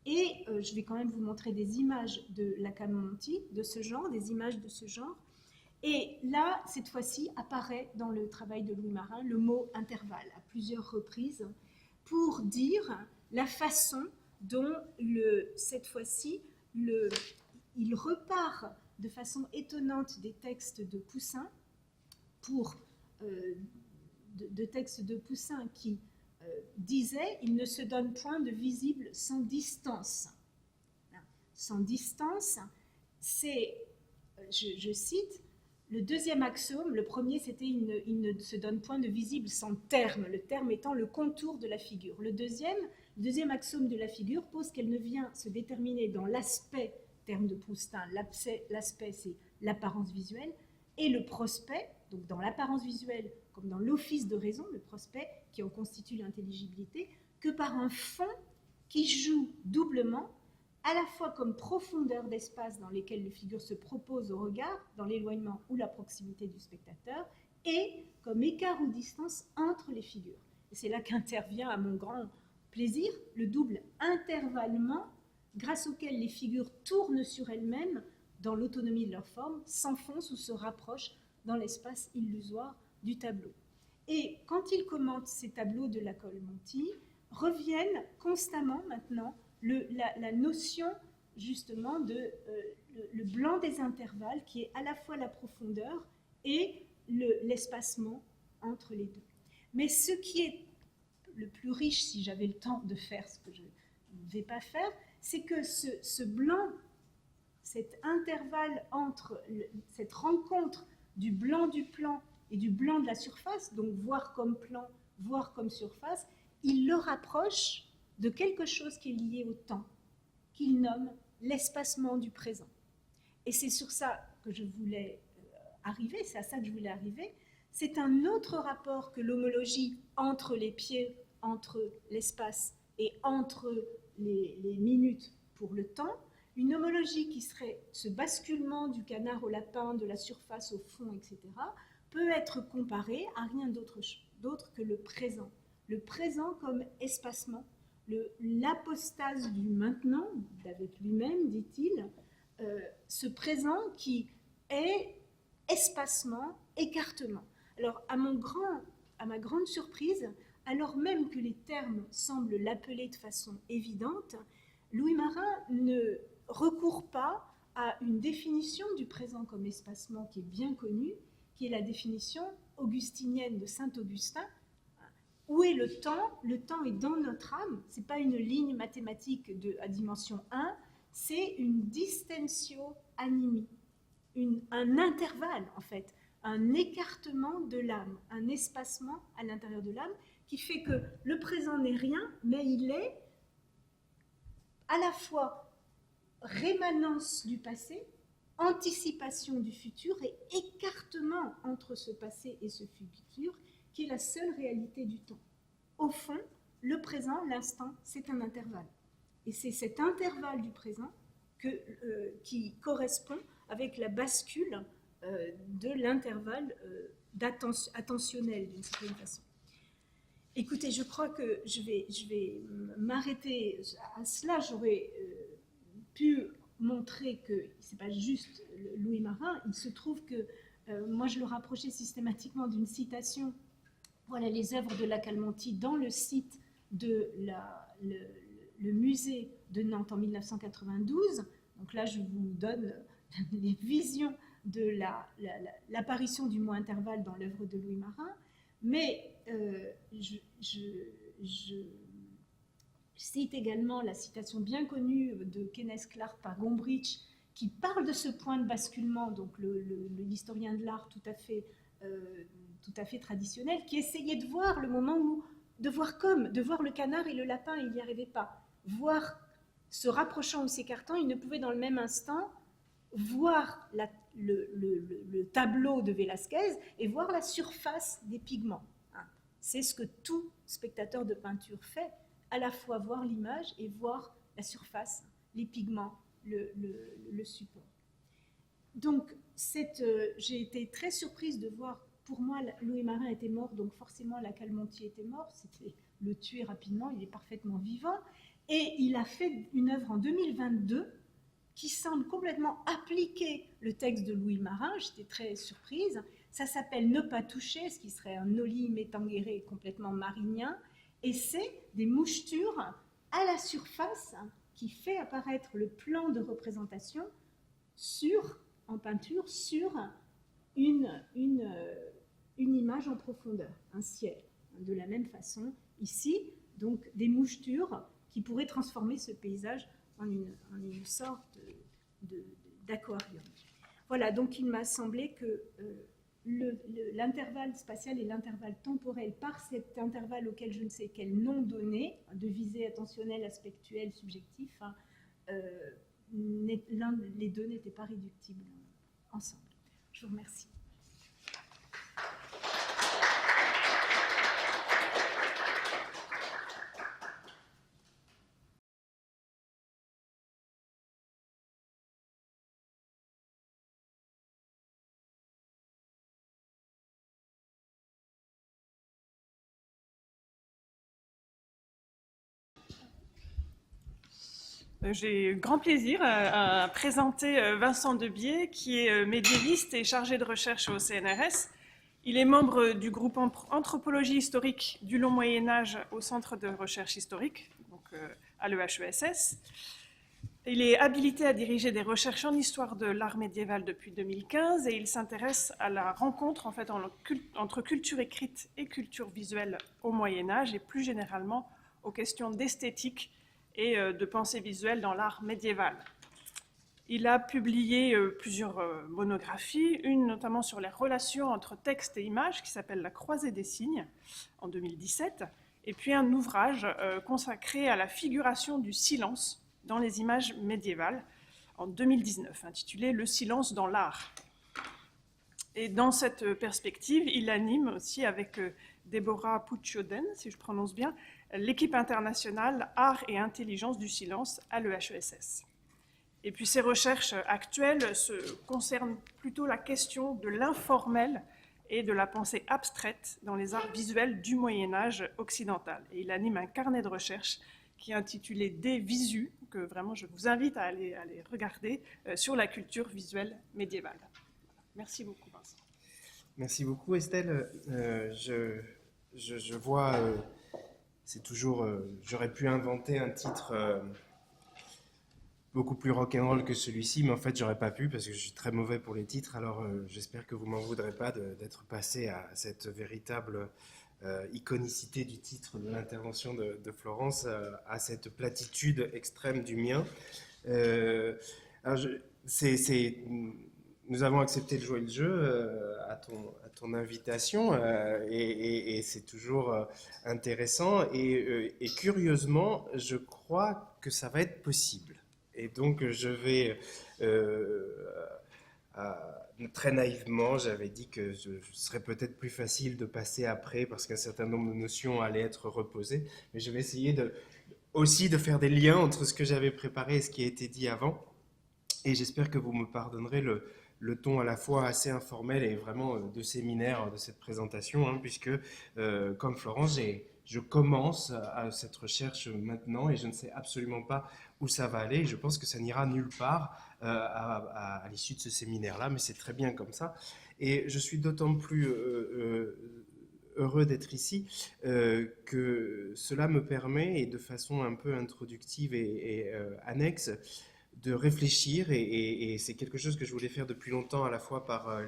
Et je vais quand même vous montrer des images de la Camonti, de ce genre, des images de ce genre. Et là, cette fois-ci, apparaît dans le travail de Louis Marin le mot intervalle à plusieurs reprises pour dire la façon dont, cette fois-ci, il repart de façon étonnante des textes de Poussin de textes de Poussin qui disaient « Il ne se donne point de visible sans distance ». Sans distance, c'est, je cite, le deuxième axiome. Le premier, c'était « Il ne se donne point de visible sans terme », le terme étant le contour de la figure. Le deuxième axiome de la figure pose qu'elle ne vient se déterminer dans l'aspect, terme de Proustin, l'aspect c'est l'apparence visuelle, et le prospect, donc dans l'apparence visuelle, comme dans l'office de raison, le prospect qui en constitue l'intelligibilité, que par un fond qui joue doublement, à la fois comme profondeur d'espace dans lesquels les figures se proposent au regard, dans l'éloignement ou la proximité du spectateur, et comme écart ou distance entre les figures. Et c'est là qu'intervient, à mon grand plaisir, le double intervallement, grâce auquel les figures tournent sur elles-mêmes dans l'autonomie de leur forme, s'enfoncent ou se rapprochent dans l'espace illusoire du tableau. Et quand il commente ces tableaux de la Camonti, reviennent constamment maintenant la notion justement de le blanc des intervalles qui est à la fois la profondeur et l'espacement entre les deux. Mais ce qui est le plus riche, si j'avais le temps de faire ce que je ne vais pas faire, c'est que ce blanc, cet intervalle entre cette rencontre du blanc du plan et du blanc de la surface, donc voir comme plan, voir comme surface, il le rapproche de quelque chose qui est lié au temps, qu'il nomme l'espacement du présent. Et c'est sur ça que je voulais arriver, c'est à ça que je voulais arriver. C'est un autre rapport que l'homologie entre les pieds, entre l'espace et entre les minutes pour le temps, une homologie qui serait ce basculement du canard au lapin, de la surface au fond, etc., peut être comparée à rien d'autre que le présent. le présent comme espacement, l'apostase du maintenant, d'avec lui-même, dit-il, ce présent qui est espacement, écartement. Alors, à ma grande surprise, alors même que les termes semblent l'appeler de façon évidente, Louis Marin ne recourt pas à une définition du présent comme espacement qui est bien connue, qui est la définition augustinienne de saint Augustin. Où est le temps? Le temps est dans notre âme. Ce n'est pas une ligne mathématique à dimension 1, c'est une distentio animi, un intervalle en fait, un écartement de l'âme, un espacement à l'intérieur de l'âme qui fait que le présent n'est rien, mais il est à la fois rémanence du passé, anticipation du futur et écartement entre ce passé et ce futur, qui est la seule réalité du temps. Au fond, le présent, l'instant, c'est un intervalle. Et c'est cet intervalle du présent qui correspond avec la bascule de l'intervalle attentionnel, d'une certaine façon. Écoutez, je crois que je vais m'arrêter à cela. J'aurais pu montrer que ce n'est pas juste Louis Marin. Il se trouve que moi, je le rapprochais systématiquement d'une citation. Voilà les œuvres de La Calmontie dans le site de le musée de Nantes en 1992. Donc là, je vous donne les visions de l'apparition du mot intervalle dans l'œuvre de Louis Marin. Mais je cite également la citation bien connue de Kenneth Clark par Gombrich, qui parle de ce point de basculement, donc l'historien de l'art tout à fait traditionnel, qui essayait de voir le moment où, de voir le canard et le lapin, il n'y arrivait pas. Voir se rapprochant ou s'écartant, il ne pouvait dans le même instant voir le tableau de Velázquez et voir la surface des pigments. C'est ce que tout spectateur de peinture fait, à la fois voir l'image et voir la surface, les pigments, le support. Donc, j'ai été très surprise de voir, pour moi, Louis Marin était mort, donc forcément La Calmontie était mort, c'était le tuer rapidement, il est parfaitement vivant, et il a fait une œuvre en 2022 qui semble complètement appliquer le texte de Louis Marin. J'étais très surprise. Ça s'appelle Ne pas toucher, ce qui serait un Noli me tangere complètement marinien, et c'est des mouchetures à la surface qui fait apparaître le plan de représentation en peinture sur une image en profondeur, un ciel. De la même façon, ici, donc des mouchetures qui pourraient transformer ce paysage en une sorte d'aquarium. Voilà, donc il m'a semblé que l'intervalle spatial et l'intervalle temporel, par cet intervalle auquel je ne sais quel nom donner, de visée attentionnelle, aspectuelle, subjectif, les deux n'étaient pas réductibles ensemble. Je vous remercie. J'ai grand plaisir à présenter Vincent Debié, qui est médiéviste et chargé de recherche au CNRS. Il est membre du groupe Anthropologie historique du long Moyen-Âge au Centre de recherche historique, donc à l'EHESS. Il est habilité à diriger des recherches en histoire de l'art médiéval depuis 2015 et il s'intéresse à la rencontre en fait, entre culture écrite et culture visuelle au Moyen-Âge et plus généralement aux questions d'esthétique et de pensée visuelle dans l'art médiéval. Il a publié plusieurs monographies, une notamment sur les relations entre texte et image qui s'appelle La croisée des signes en 2017, et puis un ouvrage consacré à la figuration du silence dans les images médiévales en 2019, intitulé Le silence dans l'art. Et dans cette perspective, il anime aussi avec Deborah Puccioden, si je prononce bien, l'équipe internationale Art et Intelligence du Silence à l'EHESS. Et puis ses recherches actuelles concernent plutôt la question de l'informel et de la pensée abstraite dans les arts visuels du Moyen-Âge occidental. Et il anime un carnet de recherche qui est intitulé Des Visus, que vraiment je vous invite à aller regarder, sur la culture visuelle médiévale. Merci beaucoup, Vincent. Merci beaucoup, Estelle. Je vois, c'est toujours, j'aurais pu inventer un titre beaucoup plus rock'n'roll que celui-ci, mais en fait, j'aurais pas pu parce que je suis très mauvais pour les titres. Alors, j'espère que vous m'en voudrez pas d'être passé à cette véritable iconicité du titre de l'intervention de Florence, à cette platitude extrême du mien. Alors, nous avons accepté de jouer le jeu à ton invitation et c'est toujours intéressant et curieusement, je crois que ça va être possible. Et donc, je vais très naïvement, j'avais dit que ce serait peut-être plus facile de passer après parce qu'un certain nombre de notions allaient être reposées. Mais je vais essayer aussi de faire des liens entre ce que j'avais préparé et ce qui a été dit avant. Et j'espère que vous me pardonnerez le ton à la fois assez informel et vraiment de séminaire de cette présentation, hein, puisque, comme Florence, je commence à cette recherche maintenant et je ne sais absolument pas où ça va aller. Je pense que ça n'ira nulle part à l'issue de ce séminaire-là, mais c'est très bien comme ça. Et je suis d'autant plus heureux d'être ici que cela me permet, et de façon un peu introductive et annexe, de réfléchir, et c'est quelque chose que je voulais faire depuis longtemps, à la fois par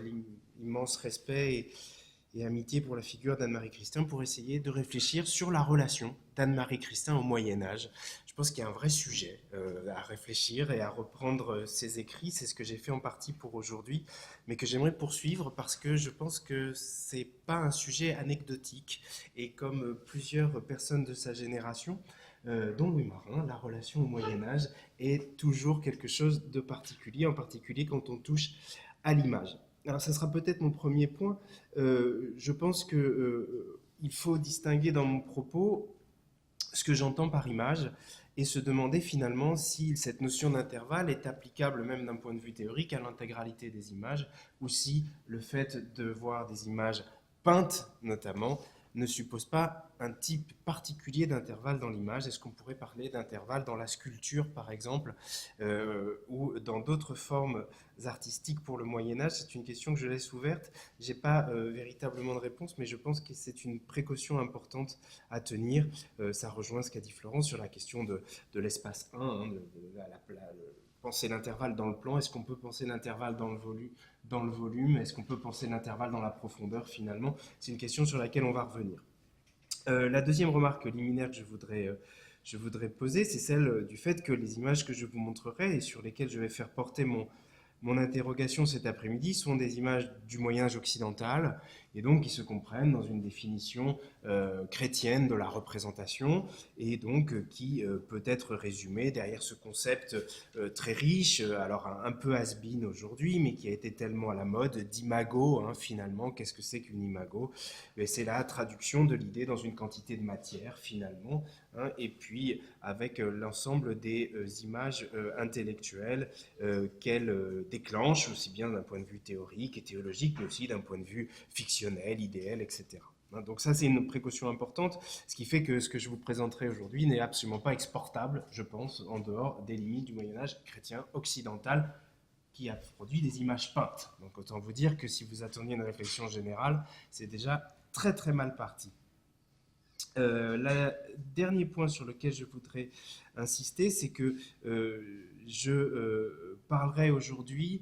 l'immense respect et amitié pour la figure d'Anne-Marie Christin, pour essayer de réfléchir sur la relation d'Anne-Marie Christin au Moyen-Âge. Je pense qu'il y a un vrai sujet à réfléchir et à reprendre ses écrits. C'est ce que j'ai fait en partie pour aujourd'hui, mais que j'aimerais poursuivre parce que je pense que c'est pas un sujet anecdotique. Et comme plusieurs personnes de sa génération, dont Louis Marin, la relation au Moyen-Âge est toujours quelque chose de particulier, en particulier quand on touche à l'image. Alors, ça sera peut-être mon premier point. Je pense qu'il faut distinguer dans mon propos ce que j'entends par image et se demander finalement si cette notion d'intervalle est applicable même d'un point de vue théorique à l'intégralité des images, ou si le fait de voir des images peintes notamment ne suppose pas un type particulier d'intervalle dans l'image. Est-ce qu'on pourrait parler d'intervalle dans la sculpture, par exemple, ou dans d'autres formes artistiques pour le Moyen-Âge? C'est une question que je laisse ouverte. Je n'ai pas véritablement de réponse, mais je pense que c'est une précaution importante à tenir. Ça rejoint ce qu'a dit Florence sur la question de l'espace 1, hein, penser l'intervalle dans le plan. Est-ce qu'on peut penser l'intervalle dans le volume? Est-ce qu'on peut penser l'intervalle dans la profondeur, finalement? C'est une question sur laquelle on va revenir. La deuxième remarque liminaire que je voudrais poser, c'est celle du fait que les images que je vous montrerai et sur lesquelles je vais faire porter mon interrogation cet après-midi sont des images du Moyen-Âge occidental, et donc qui se comprennent dans une définition chrétienne de la représentation, et donc qui peut être résumée derrière ce concept très riche, alors un peu has-been aujourd'hui, mais qui a été tellement à la mode, d'imago, hein, finalement. Qu'est-ce que c'est qu'une imago? C'est la traduction de l'idée dans une quantité de matière, finalement, hein, et puis avec l'ensemble des images intellectuelles qu'elle déclenche, aussi bien d'un point de vue théorique et théologique, mais aussi d'un point de vue fictionnel, idéal, etc. Donc ça, c'est une précaution importante, ce qui fait que ce que je vous présenterai aujourd'hui n'est absolument pas exportable, je pense, en dehors des limites du Moyen-Âge chrétien occidental qui a produit des images peintes. Donc autant vous dire que si vous attendiez une réflexion générale, c'est déjà très très mal parti. Le dernier point sur lequel je voudrais insister, c'est que je parlerai aujourd'hui,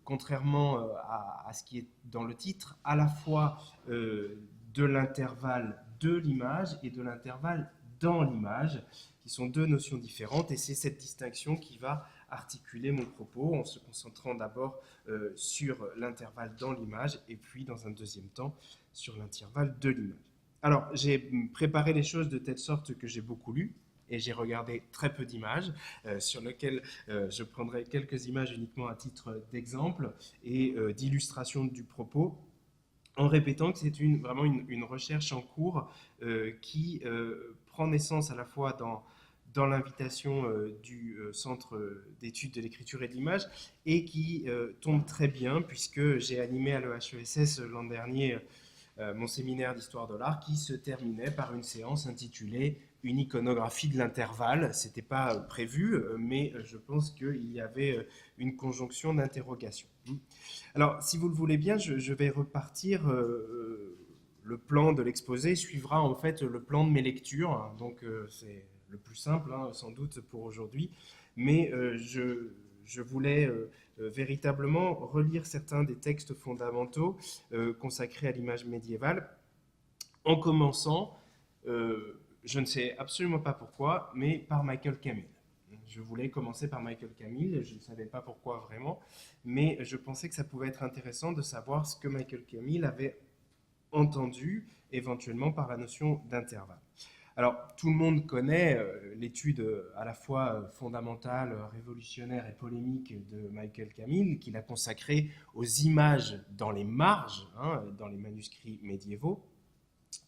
contrairement à ce qui est dans le titre, à la fois de l'intervalle de l'image et de l'intervalle dans l'image, qui sont deux notions différentes, et c'est cette distinction qui va articuler mon propos en se concentrant d'abord sur l'intervalle dans l'image et puis dans un deuxième temps sur l'intervalle de l'image. Alors, j'ai préparé les choses de telle sorte que j'ai beaucoup lu et j'ai regardé très peu d'images sur lesquelles je prendrai quelques images uniquement à titre d'exemple et d'illustration du propos, en répétant que c'est vraiment une recherche en cours qui prend naissance à la fois dans l'invitation du Centre d'études de l'écriture et de l'image et qui tombe très bien puisque j'ai animé à l'EHESS l'an dernier mon séminaire d'histoire de l'art qui se terminait par une séance intitulée « Une iconographie de l'intervalle ». Ce n'était pas prévu, mais je pense qu'il y avait une conjonction d'interrogations. Alors, si vous le voulez bien, je vais repartir. Le plan de l'exposé suivra en fait le plan de mes lectures, donc c'est le plus simple sans doute pour aujourd'hui, mais je voulais véritablement relire certains des textes fondamentaux consacrés à l'image médiévale, en commençant, je ne sais absolument pas pourquoi, mais par Michael Camille. Je voulais commencer par Michael Camille, je ne savais pas pourquoi vraiment, mais je pensais que ça pouvait être intéressant de savoir ce que Michael Camille avait entendu éventuellement par la notion d'intervalle. Alors, tout le monde connaît l'étude à la fois fondamentale, révolutionnaire et polémique de Michael Camille, qu'il a consacrée aux images dans les marges, dans les manuscrits médiévaux.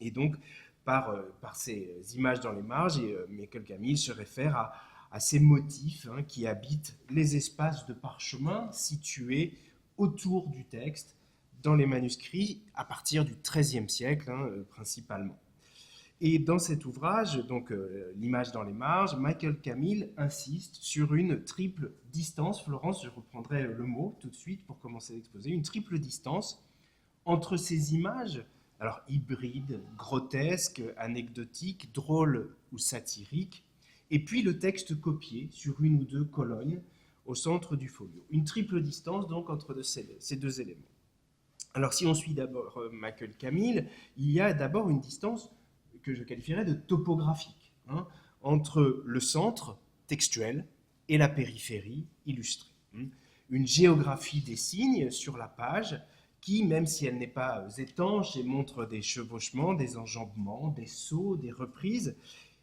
Et donc, par ces images dans les marges, Michael Camille se réfère à ces motifs qui habitent les espaces de parchemin situés autour du texte, dans les manuscrits à partir du XIIIe siècle principalement. Et dans cet ouvrage, donc l'image dans les marges, Michael Camille insiste sur une triple distance. Florence, je reprendrai le mot tout de suite pour commencer l'exposé. Une triple distance entre ces images, alors hybrides, grotesques, anecdotiques, drôles ou satiriques, et puis le texte copié sur une ou deux colonnes au centre du folio. Une triple distance donc entre ces deux éléments. Alors si on suit d'abord Michael Camille, il y a d'abord une distance que je qualifierais de topographique entre le centre textuel et la périphérie illustrée. Une géographie des signes sur la page qui, même si elle n'est pas étanche et montre des chevauchements, des enjambements, des sauts, des reprises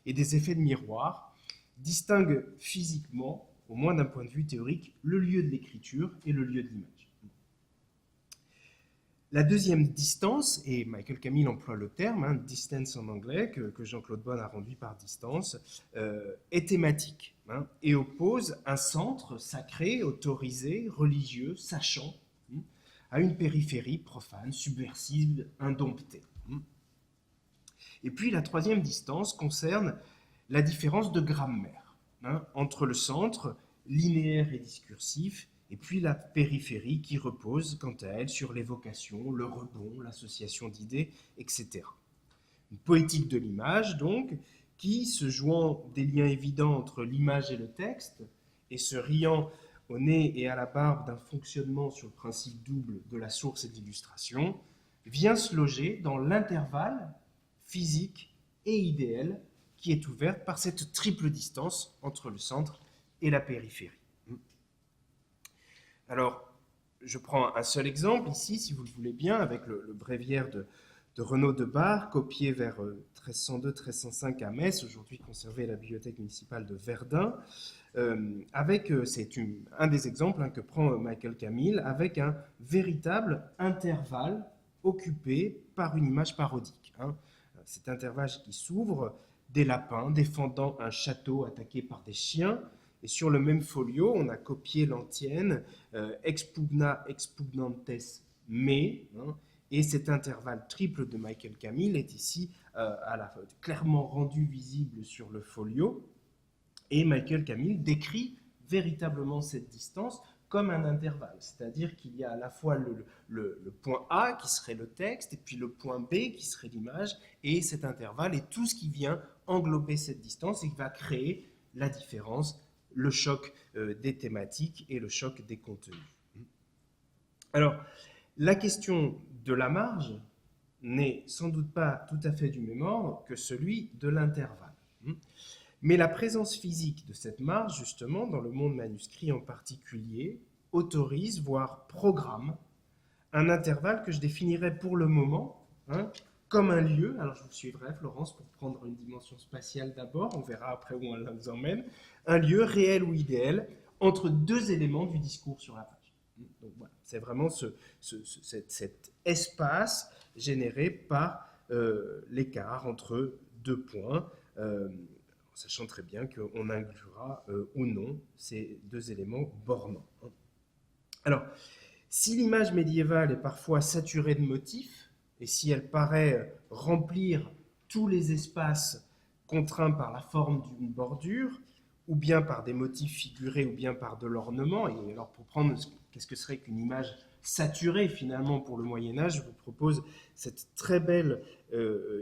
et des effets de miroir, distingue physiquement, au moins d'un point de vue théorique, le lieu de l'écriture et le lieu de l'image. La deuxième distance, et Michael Camille emploie le terme, distance en anglais, que Jean-Claude Bonne a rendu par distance, est thématique et oppose un centre sacré, autorisé, religieux, sachant, à une périphérie profane, subversive, indomptée. Et puis la troisième distance concerne la différence de grammaire entre le centre, linéaire et discursif, et puis la périphérie qui repose, quant à elle, sur l'évocation, le rebond, l'association d'idées, etc. Une poétique de l'image, donc, qui, se jouant des liens évidents entre l'image et le texte, et se riant au nez et à la barbe d'un fonctionnement sur le principe double de la source et de l'illustration, vient se loger dans l'intervalle physique et idéal qui est ouverte par cette triple distance entre le centre et la périphérie. Alors, je prends un seul exemple ici, si vous le voulez bien, avec le bréviaire de Renaud de Bar, copié vers 1302-1305 à Metz, aujourd'hui conservé à la bibliothèque municipale de Verdun, c'est un des exemples que prend Michael Camille, avec un véritable intervalle occupé par une image parodique. Cet intervalle qui s'ouvre des lapins défendant un château attaqué par des chiens. Et sur le même folio, on a copié l'antienne expugna expugnantes me, et cet intervalle triple de Michael Camille est ici clairement rendu visible sur le folio. Et Michael Camille décrit véritablement cette distance comme un intervalle, c'est-à-dire qu'il y a à la fois le point A qui serait le texte, et puis le point B qui serait l'image, et cet intervalle est tout ce qui vient englober cette distance et qui va créer la différence, le choc des thématiques et le choc des contenus. Alors, la question de la marge n'est sans doute pas tout à fait du même ordre que celui de l'intervalle. Mais la présence physique de cette marge, justement, dans le monde manuscrit en particulier, autorise, voire programme, un intervalle que je définirais pour le moment comme un lieu. Alors je vous suivrai, Florence, pour prendre une dimension spatiale d'abord, on verra après où on nous emmène, un lieu réel ou idéal entre deux éléments du discours sur la page. Donc voilà, c'est vraiment cet espace généré par l'écart entre deux points, en sachant très bien qu'on inclura ou non ces deux éléments bornants. Alors, si l'image médiévale est parfois saturée de motifs, et si elle paraît remplir tous les espaces contraints par la forme d'une bordure, ou bien par des motifs figurés, ou bien par de l'ornement, et alors pour prendre qu'est-ce que serait qu'une image saturée finalement pour le Moyen-Âge, je vous propose cette très belle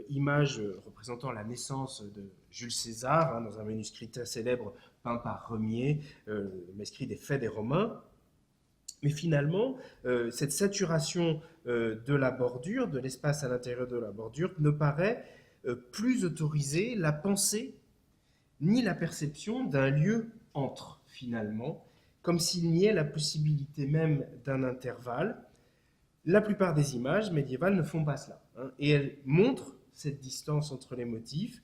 image représentant la naissance de Jules César, dans un manuscrit très célèbre peint par Remier, le manuscrit des Faits des Romains. Mais finalement, cette saturation de la bordure, de l'espace à l'intérieur de la bordure, ne paraît plus autoriser la pensée ni la perception d'un lieu entre, finalement, comme s'il niait la possibilité même d'un intervalle. La plupart des images médiévales ne font pas cela, et elles montrent cette distance entre les motifs,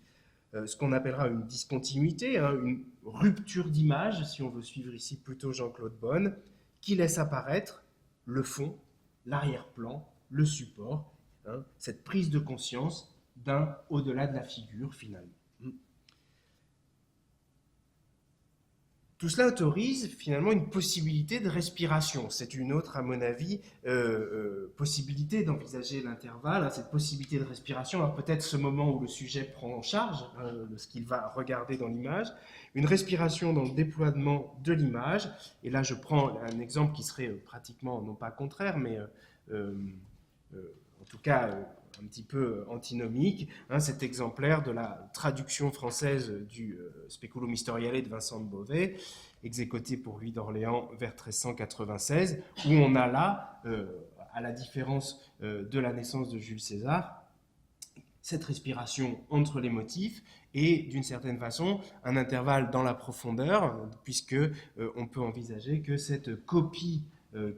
ce qu'on appellera une discontinuité, une rupture d'image, si on veut suivre ici plutôt Jean-Claude Bonne, qui laisse apparaître le fond, l'arrière-plan, le support, cette prise de conscience d'un au-delà de la figure finalement. Tout cela autorise finalement une possibilité de respiration. C'est une autre, à mon avis, possibilité d'envisager l'intervalle, cette possibilité de respiration, alors peut-être ce moment où le sujet prend en charge ce qu'il va regarder dans l'image, une respiration dans le déploiement de l'image, et là je prends un exemple qui serait pratiquement, non pas contraire, mais en tout cas un petit peu antinomique, cet exemplaire de la traduction française du Speculum Historiale de Vincent de Beauvais, exécuté pour Louis d'Orléans vers 1396, où on a là, à la différence de la naissance de Jules César, cette respiration entre les motifs et, d'une certaine façon, un intervalle dans la profondeur, puisque on peut envisager que cette copie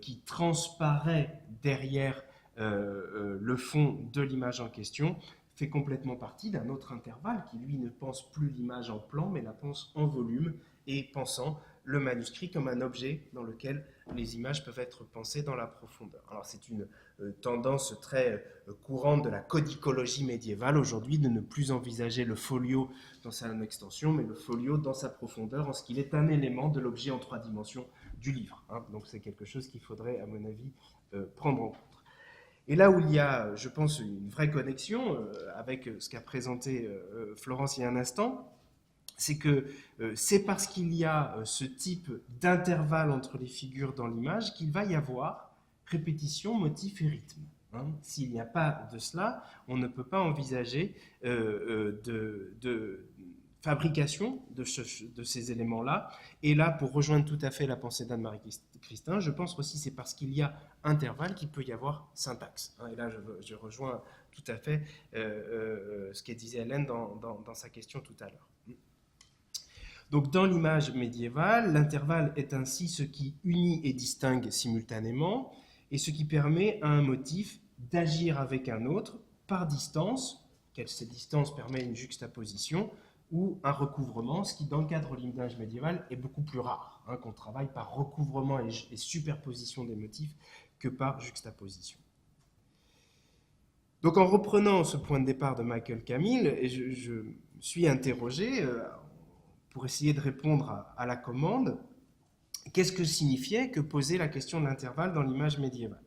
qui transparaît derrière le fond de l'image en question fait complètement partie d'un autre intervalle qui, lui, ne pense plus l'image en plan, mais la pense en volume, et pensant le manuscrit comme un objet dans lequel les images peuvent être pensées dans la profondeur. Alors c'est une tendance très courante de la codicologie médiévale aujourd'hui de ne plus envisager le folio dans sa extension, mais le folio dans sa profondeur, en ce qu'il est un élément de l'objet en 3 dimensions du livre. Donc c'est quelque chose qu'il faudrait, à mon avis, prendre en compte. Et là où il y a, je pense, une vraie connexion avec ce qu'a présenté Florence il y a un instant, c'est que c'est parce qu'il y a ce type d'intervalle entre les figures dans l'image qu'il va y avoir répétition, motif et rythme. S'il n'y a pas de cela, on ne peut pas envisager de fabrication de ces éléments-là. Et là, pour rejoindre tout à fait la pensée d'Anne-Marie Christin, je pense aussi c'est parce qu'il y a intervalle qu'il peut y avoir syntaxe. Et là, je rejoins tout à fait ce que disait Hélène dans sa question tout à l'heure. Donc, dans l'image médiévale, l'intervalle est ainsi ce qui unit et distingue simultanément et ce qui permet à un motif d'agir avec un autre par distance, cette distance permet une juxtaposition, ou un recouvrement, ce qui dans le cadre de l'image médiévale est beaucoup plus rare, qu'on travaille par recouvrement et superposition des motifs que par juxtaposition. Donc en reprenant ce point de départ de Michael Camille, et je suis interrogé pour essayer de répondre à la commande, qu'est-ce que signifiait que poser la question de l'intervalle dans l'image médiévale ?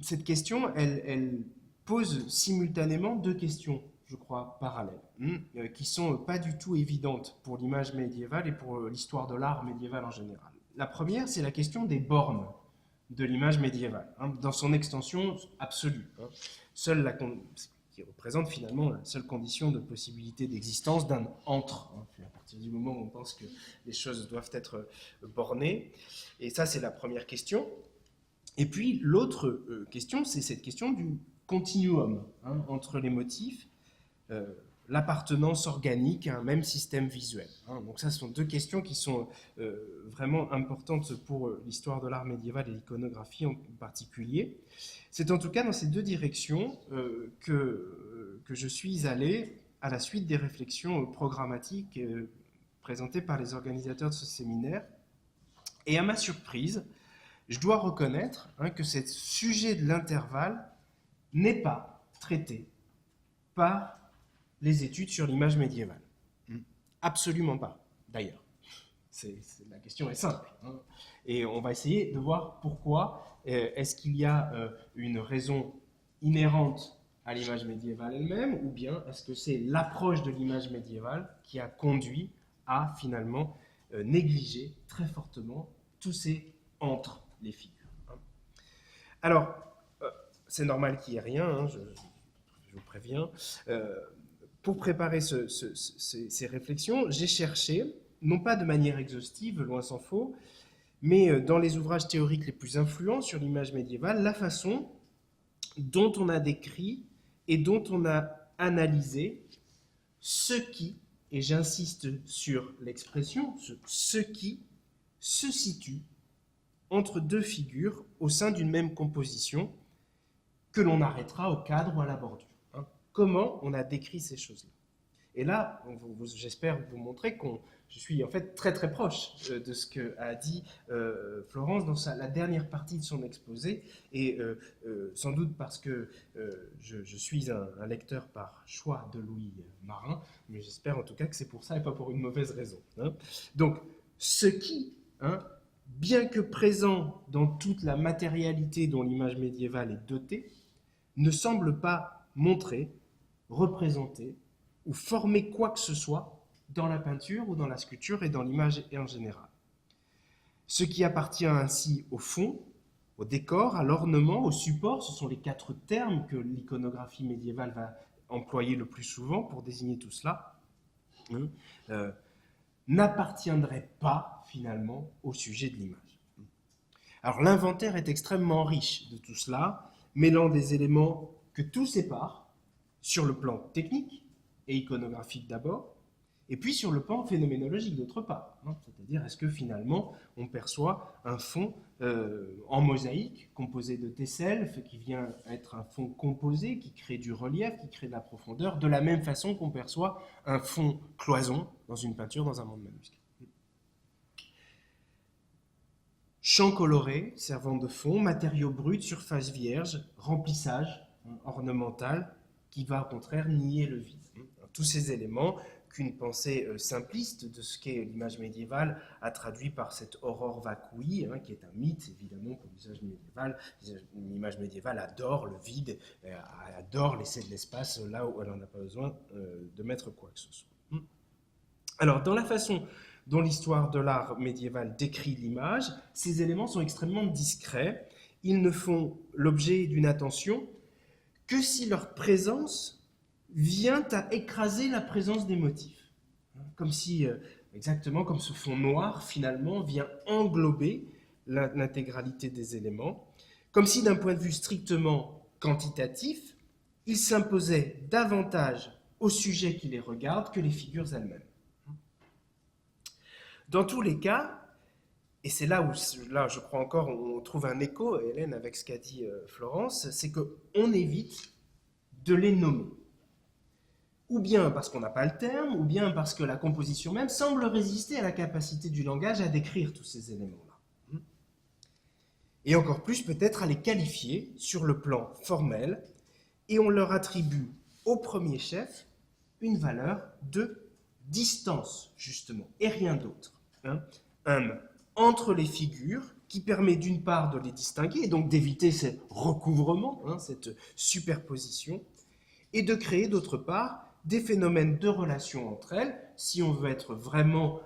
Cette question, elle pose simultanément 2 questions, je crois, parallèles, qui ne sont pas du tout évidentes pour l'image médiévale et pour l'histoire de l'art médiéval en général. La première, c'est la question des bornes de l'image médiévale, dans son extension absolue. Seule qui représente finalement la seule condition de possibilité d'existence d'un entre, à partir du moment où on pense que les choses doivent être bornées. Et ça, c'est la première question. Et puis, l'autre question, c'est cette question du continuum entre les motifs, l'appartenance organique à un même système visuel. Donc ça, ce sont 2 questions qui sont vraiment importantes pour l'histoire de l'art médiéval et l'iconographie en particulier. C'est en tout cas dans ces 2 directions que je suis allé à la suite des réflexions programmatiques présentées par les organisateurs de ce séminaire. Et à ma surprise, je dois reconnaître que ce sujet de l'intervalle n'est pas traité par les études sur l'image médiévale. Absolument pas, d'ailleurs. La question est simple, hein. Et on va essayer de voir pourquoi. Est-ce qu'il y a une raison inhérente à l'image médiévale elle-même, ou bien est-ce que c'est l'approche de l'image médiévale qui a conduit à finalement négliger très fortement tous ces entre les figures, hein. Alors, c'est normal qu'il n'y ait rien, hein, je vous préviens. Pour préparer ces réflexions, j'ai cherché, non pas de manière exhaustive, loin s'en faut, mais dans les ouvrages théoriques les plus influents sur l'image médiévale, la façon dont on a décrit et dont on a analysé ce qui, et j'insiste sur l'expression, ce qui se situe entre deux figures au sein d'une même composition que l'on arrêtera au cadre ou à la bordure. Hein. Comment on a décrit ces choses-là? Et là, j'espère vous montrer que je suis en fait très très proche de ce qu'a dit Florence dans la dernière partie de son exposé, et sans doute parce que je suis un lecteur par choix de Louis Marin, mais j'espère en tout cas que c'est pour ça et pas pour une mauvaise raison, hein. Donc, ce qui, hein, bien que présent dans toute la matérialité dont l'image médiévale est dotée, ne semble pas montrer, représenter ou former quoi que ce soit dans la peinture ou dans la sculpture et dans l'image en général. Ce qui appartient ainsi au fond, au décor, à l'ornement, au support, ce sont les 4 termes que l'iconographie médiévale va employer le plus souvent pour désigner tout cela, n'appartiendrait pas finalement au sujet de l'image. Alors l'inventaire est extrêmement riche de tout cela, mêlant des éléments que tout sépare sur le plan technique et iconographique d'abord, et puis sur le plan phénoménologique d'autre part, hein. C'est-à-dire est-ce que finalement on perçoit un fond en mosaïque composé de tesselles, qui vient être un fond composé, qui crée du relief, qui crée de la profondeur, de la même façon qu'on perçoit un fond cloison dans une peinture, dans un monde manuscrit. Champ coloré, servant de fond, matériaux bruts, surface vierge, remplissage ornemental, qui va au contraire nier le vide. Tous ces éléments qu'une pensée simpliste de ce qu'est l'image médiévale a traduit par cette aurore vacui, hein, qui est un mythe évidemment pour l'usage médiéval. L'image médiévale adore le vide, adore laisser de l'espace là où elle n'en a pas besoin de mettre quoi que ce soit. Alors dans la façon dont l'histoire de l'art médiéval décrit l'image, ces éléments sont extrêmement discrets. Ils ne font l'objet d'une attention que si leur présence vient à écraser la présence des motifs. Comme si, exactement comme ce fond noir, finalement, vient englober l'intégralité des éléments. Comme si, d'un point de vue strictement quantitatif, il s'imposait davantage au sujet qui les regarde que les figures elles-mêmes. Dans tous les cas, et c'est là où je crois encore on trouve un écho, Hélène, avec ce qu'a dit Florence, c'est qu'on évite de les nommer. Ou bien parce qu'on n'a pas le terme, ou bien parce que la composition même semble résister à la capacité du langage à décrire tous ces éléments-là. Et encore plus peut-être à les qualifier sur le plan formel, et on leur attribue au premier chef une valeur de distance, justement, et rien d'autre. Un entre les figures qui permet d'une part de les distinguer, et donc d'éviter ces recouvrements, cette superposition, et de créer d'autre part des phénomènes de relation entre elles, si on veut être vraiment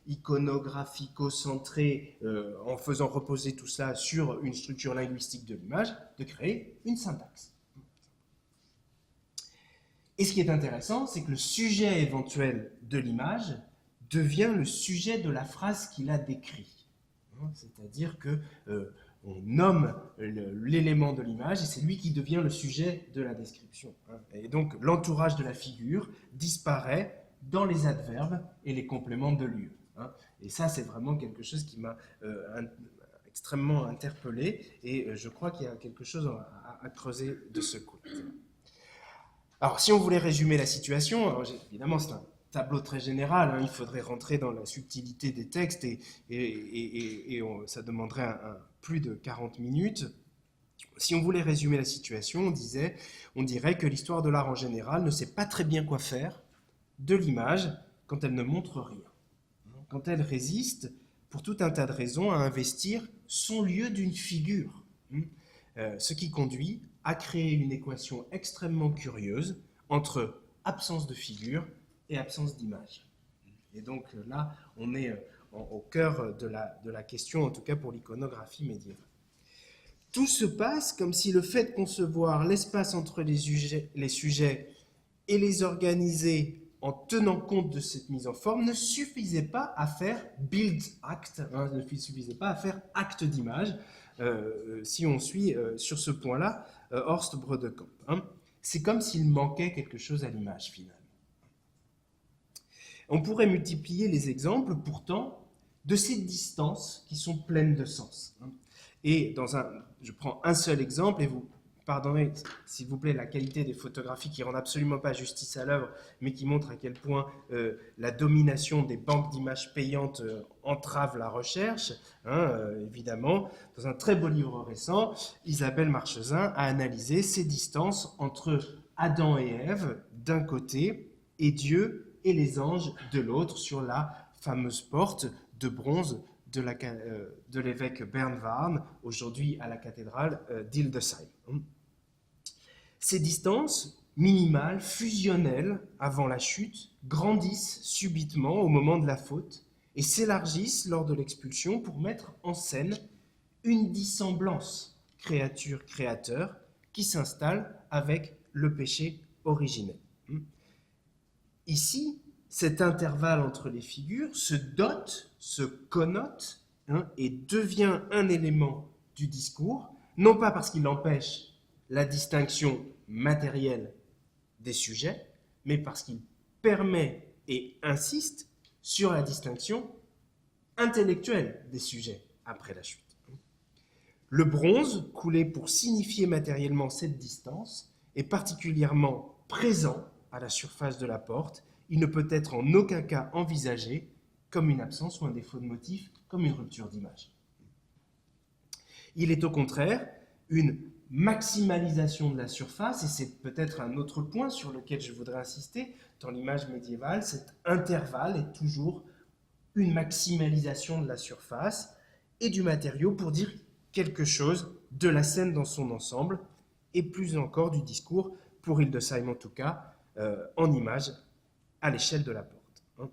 iconographico-centré, en faisant reposer tout ça sur une structure linguistique de l'image, de créer une syntaxe. Et ce qui est intéressant, c'est que le sujet éventuel de l'image devient le sujet de la phrase qui la décrit. C'est-à-dire que on nomme l'élément de l'image et c'est lui qui devient le sujet de la description. Et donc l'entourage de la figure disparaît dans les adverbes et les compléments de lieu. Et ça, c'est vraiment quelque chose qui m'a extrêmement interpellé et je crois qu'il y a quelque chose à creuser de ce côté. Alors, si on voulait résumer la situation, alors, évidemment, c'est un tableau très général, il faudrait rentrer dans la subtilité des textes et ça demanderait plus de 40 minutes. Si on voulait résumer la situation, on dirait que l'histoire de l'art en général ne sait pas très bien quoi faire de l'image quand elle ne montre rien. Quand elle résiste, pour tout un tas de raisons, à investir son lieu d'une figure. Ce qui conduit à créer une équation extrêmement curieuse entre absence de figure et absence d'image. Et donc là, on est au cœur de la question, en tout cas pour l'iconographie médiévale. Tout se passe comme si le fait de concevoir l'espace entre les sujets et les organiser en tenant compte de cette mise en forme ne suffisait pas à faire Bildact, ne suffisait pas à faire acte d'image, si on suit sur ce point-là Horst Brodekamp. C'est comme s'il manquait quelque chose à l'image finalement. On pourrait multiplier les exemples pourtant de ces distances qui sont pleines de sens. Et je prends un seul exemple, et vous pardonnez, s'il vous plaît, la qualité des photographies qui ne rendent absolument pas justice à l'œuvre, mais qui montrent à quel point la domination des banques d'images payantes entrave la recherche. Évidemment, dans un très beau livre récent, Isabelle Marchesin a analysé ces distances entre Adam et Ève d'un côté et Dieu et les anges de l'autre sur la fameuse porte de bronze de l'évêque Bernward, aujourd'hui à la cathédrale d'Hildesheim. Ces distances minimales, fusionnelles avant la chute, grandissent subitement au moment de la faute et s'élargissent lors de l'expulsion pour mettre en scène une dissemblance créature-créateur qui s'installe avec le péché originel. Ici, cet intervalle entre les figures se dote, se connote et devient un élément du discours, non pas parce qu'il empêche la distinction matérielle des sujets, mais parce qu'il permet et insiste sur la distinction intellectuelle des sujets après la chute. Le bronze, coulé pour signifier matériellement cette distance, est particulièrement présent à la surface de la porte. Il ne peut être en aucun cas envisagé comme une absence ou un défaut de motif, comme une rupture d'image. Il est au contraire une maximalisation de la surface, et c'est peut-être un autre point sur lequel je voudrais insister, dans l'image médiévale, cet intervalle est toujours une maximalisation de la surface et du matériau pour dire quelque chose de la scène dans son ensemble, et plus encore du discours, pour Hildesheim en tout cas, en image, à l'échelle de la porte.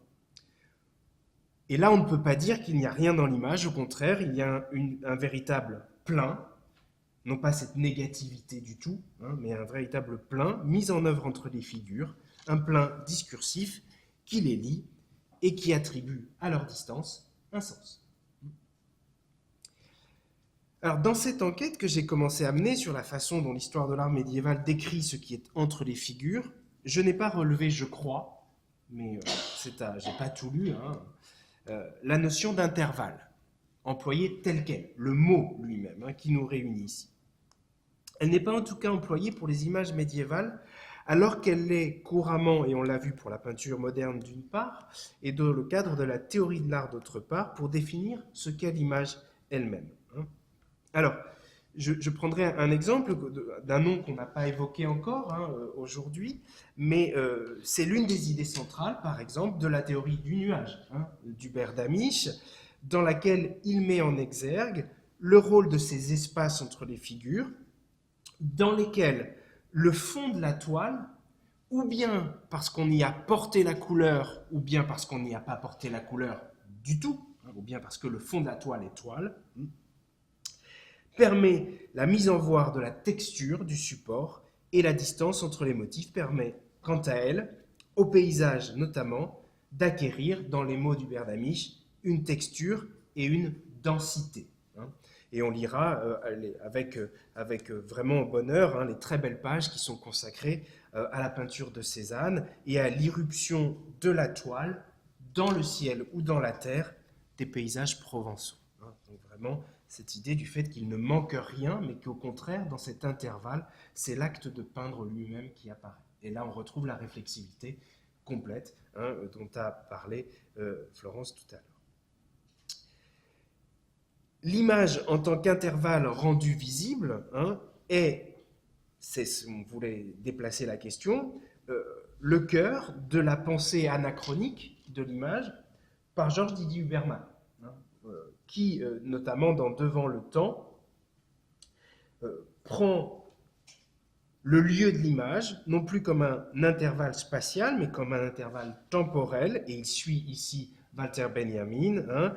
Et là, on ne peut pas dire qu'il n'y a rien dans l'image, au contraire, il y a un véritable plein, non pas cette négativité du tout, mais un véritable plein mis en œuvre entre les figures, un plein discursif qui les lie et qui attribue à leur distance un sens. Alors, dans cette enquête que j'ai commencé à mener sur la façon dont l'histoire de l'art médiéval décrit ce qui est entre les figures, je n'ai pas relevé, je crois, mais j'ai pas tout lu, la notion d'intervalle, employée telle qu'elle, le mot lui-même, qui nous réunit ici. Elle n'est pas en tout cas employée pour les images médiévales, alors qu'elle l'est couramment, et on l'a vu pour la peinture moderne d'une part, et dans le cadre de la théorie de l'art d'autre part, pour définir ce qu'est l'image elle-même. Alors, je prendrai un exemple d'un nom qu'on n'a pas évoqué encore aujourd'hui, mais c'est l'une des idées centrales, par exemple, de la théorie du nuage, d'Hubert Damisch, dans laquelle il met en exergue le rôle de ces espaces entre les figures, dans lesquels le fond de la toile, ou bien parce qu'on y a porté la couleur, ou bien parce qu'on n'y a pas porté la couleur du tout, ou bien parce que le fond de la toile est toile, permet la mise en voir de la texture du support, et la distance entre les motifs permet, quant à elle, au paysage notamment, d'acquérir, dans les mots d'Hubert Damisch, une texture et une densité. Et on lira avec vraiment bonheur les très belles pages qui sont consacrées à la peinture de Cézanne et à l'irruption de la toile dans le ciel ou dans la terre des paysages provençaux. Donc vraiment, cette idée du fait qu'il ne manque rien, mais qu'au contraire, dans cet intervalle, c'est l'acte de peindre lui-même qui apparaît. Et là, on retrouve la réflexivité complète dont a parlé Florence tout à l'heure. L'image en tant qu'intervalle rendu visible est, on voulait déplacer la question, le cœur de la pensée anachronique de l'image par Georges Didier Huberman, hein, qui, notamment dans Devant le temps, prend le lieu de l'image, non plus comme un intervalle spatial, mais comme un intervalle temporel, et il suit ici Walter Benjamin, hein,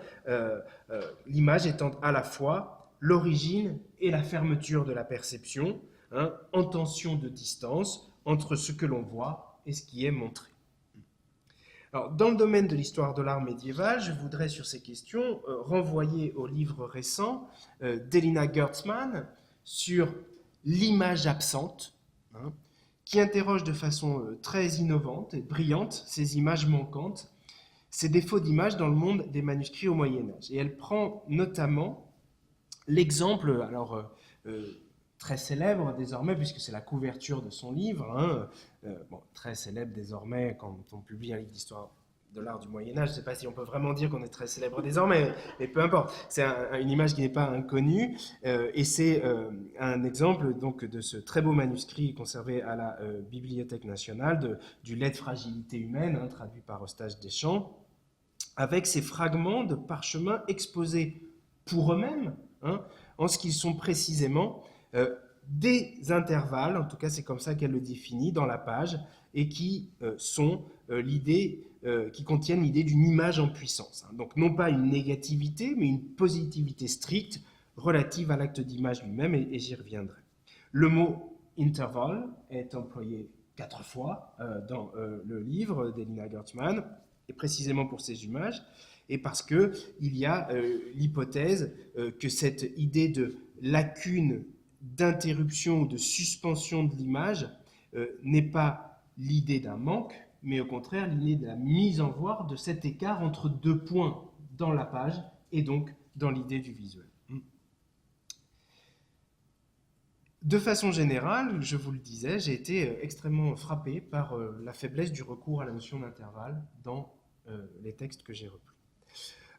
l'image étant à la fois l'origine et la fermeture de la perception, hein, en tension de distance entre ce que l'on voit et ce qui est montré. Alors, dans le domaine de l'histoire de l'art médiéval, je voudrais sur ces questions renvoyer au livre récent d'Elina Gertzman sur l'image absente, hein, qui interroge de façon très innovante et brillante ces images manquantes, ces défauts d'image dans le monde des manuscrits au Moyen-Âge. Et elle prend notamment l'exemple, alors très célèbre désormais, puisque c'est la couverture de son livre, hein, bon, très célèbre désormais quand on publie un livre d'histoire de l'art du Moyen-Âge. Je ne sais pas si on peut vraiment dire qu'on est très célèbre désormais, mais peu importe. C'est une image qui n'est pas inconnue, et c'est un exemple donc, de ce très beau manuscrit conservé à la Bibliothèque nationale du Lait de fragilité humaine, hein, traduit par Eustache Deschamps, avec ces fragments de parchemin exposés pour eux-mêmes, hein, en ce qu'ils sont précisément des intervalles, en tout cas c'est comme ça qu'elle le définit dans la page, et qui sont qui contiennent l'idée d'une image en puissance. Hein. Donc non pas une négativité, mais une positivité stricte relative à l'acte d'image lui-même, et j'y reviendrai. Le mot interval est employé 4 fois dans le livre d'Elina Gertzman, et précisément pour ces images, et parce qu'il y a l'hypothèse que cette idée de lacune, d'interruption ou de suspension de l'image n'est pas l'idée d'un manque, mais au contraire l'idée de la mise en voie de cet écart entre 2 points dans la page et donc dans l'idée du visuel. De façon générale, je vous le disais, j'ai été extrêmement frappé par la faiblesse du recours à la notion d'intervalle dans les textes que j'ai repris.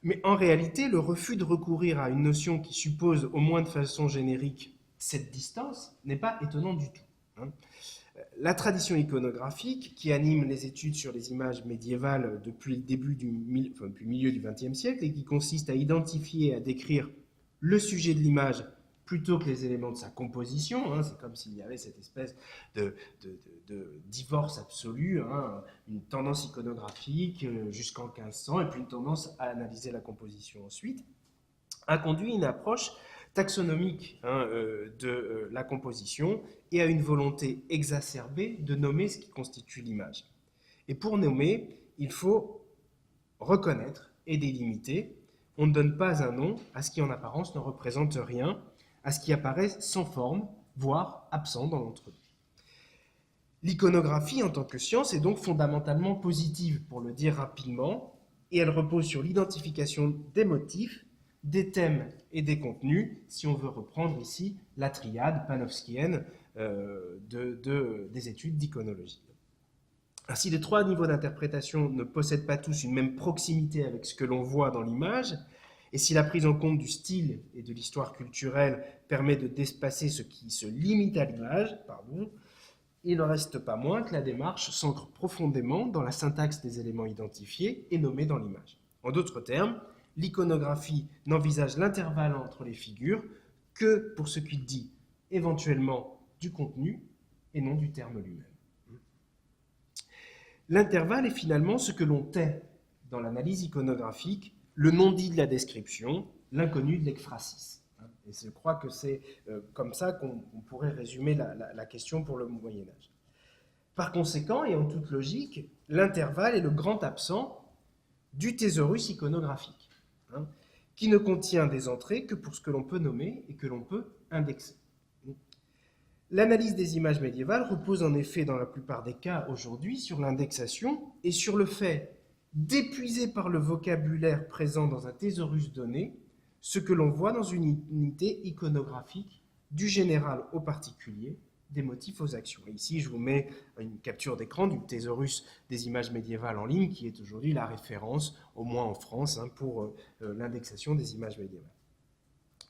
Mais en réalité, le refus de recourir à une notion qui suppose, au moins de façon générique, cette distance n'est pas étonnant du tout. Hein. La tradition iconographique qui anime les études sur les images médiévales depuis le milieu du XXe siècle et qui consiste à identifier et à décrire le sujet de l'image plutôt que les éléments de sa composition, hein, c'est comme s'il y avait cette espèce de divorce absolu, hein, une tendance iconographique jusqu'en 1500 et puis une tendance à analyser la composition ensuite, a conduit une approche taxonomique de la composition et à une volonté exacerbée de nommer ce qui constitue l'image. Et pour nommer, il faut reconnaître et délimiter. On ne donne pas un nom à ce qui en apparence ne représente rien, à ce qui apparaît sans forme, voire absent dans l'entrevue. L'iconographie en tant que science est donc fondamentalement positive, pour le dire rapidement, et elle repose sur l'identification des motifs, des thèmes et des contenus, si on veut reprendre ici la triade panofskienne des études d'iconologie. Ainsi, les 3 niveaux d'interprétation ne possèdent pas tous une même proximité avec ce que l'on voit dans l'image, et si la prise en compte du style et de l'histoire culturelle permet de dépasser ce qui se limite à l'image, il n'en reste pas moins que la démarche s'ancre profondément dans la syntaxe des éléments identifiés et nommés dans l'image. En d'autres termes, l'iconographie n'envisage l'intervalle entre les figures que pour ce qu'il dit éventuellement du contenu et non du terme lui-même. L'intervalle est finalement ce que l'on tait dans l'analyse iconographique, le non-dit de la description, l'inconnu de l'ekphrasis. Et je crois que c'est comme ça qu'on pourrait résumer la question pour le Moyen-Âge. Par conséquent, et en toute logique, l'intervalle est le grand absent du thésaurus iconographique, hein, qui ne contient des entrées que pour ce que l'on peut nommer et que l'on peut indexer. L'analyse des images médiévales repose en effet dans la plupart des cas aujourd'hui sur l'indexation et sur le fait d'épuiser par le vocabulaire présent dans un thésaurus donné ce que l'on voit dans une unité iconographique du général au particulier, des motifs aux actions. Et ici, je vous mets une capture d'écran du thésaurus des images médiévales en ligne, qui est aujourd'hui la référence, au moins en France, hein, pour l'indexation des images médiévales.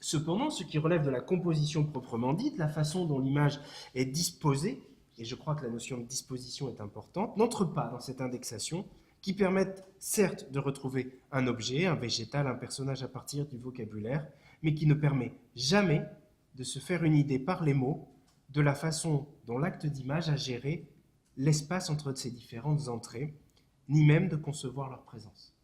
Cependant, ce qui relève de la composition proprement dite, la façon dont l'image est disposée, et je crois que la notion de disposition est importante, n'entre pas dans cette indexation, qui permettent certes de retrouver un objet, un végétal, un personnage à partir du vocabulaire, mais qui ne permet jamais de se faire une idée par les mots de la façon dont l'acte d'image a géré l'espace entre ces différentes entrées, ni même de concevoir leur présence.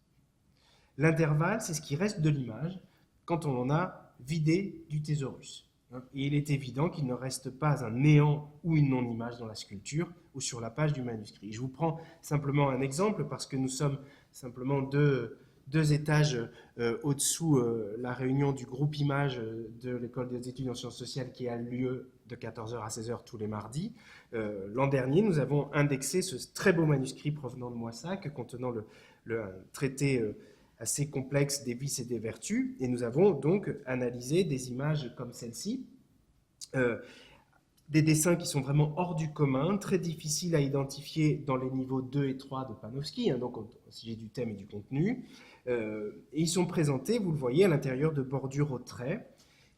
L'intervalle, c'est ce qui reste de l'image quand on en a vidé du thésaurus. Et il est évident qu'il ne reste pas un néant ou une non-image dans la sculpture ou sur la page du manuscrit. Je vous prends simplement un exemple parce que nous sommes simplement deux étages au-dessous la réunion du groupe images de l'école des études en sciences sociales qui a lieu de 14h à 16h tous les mardis. L'an dernier, nous avons indexé ce très beau manuscrit provenant de Moissac contenant un traité assez complexe des vices et des vertus, et nous avons donc analysé des images comme celle-ci, des dessins qui sont vraiment hors du commun, très difficiles à identifier dans les niveaux 2 et 3 de Panofsky, donc au sujet du thème et du contenu, et ils sont présentés, vous le voyez, à l'intérieur de bordures au trait.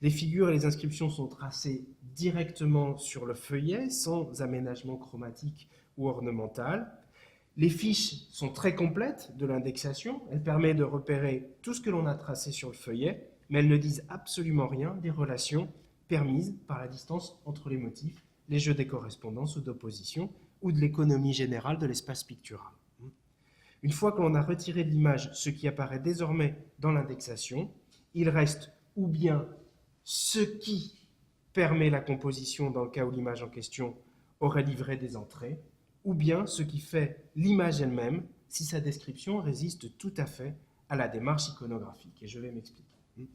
Les figures et les inscriptions sont tracées directement sur le feuillet, sans aménagement chromatique ou ornemental. Les fiches sont très complètes de l'indexation. Elles permettent de repérer tout ce que l'on a tracé sur le feuillet, mais elles ne disent absolument rien des relations permises par la distance entre les motifs, les jeux des correspondances ou d'opposition, ou de l'économie générale de l'espace pictural. Une fois que l'on a retiré de l'image ce qui apparaît désormais dans l'indexation, il reste ou bien ce qui permet la composition dans le cas où l'image en question aurait livré des entrées, ou bien ce qui fait l'image elle-même, si sa description résiste tout à fait à la démarche iconographique. Et je vais m'expliquer. Et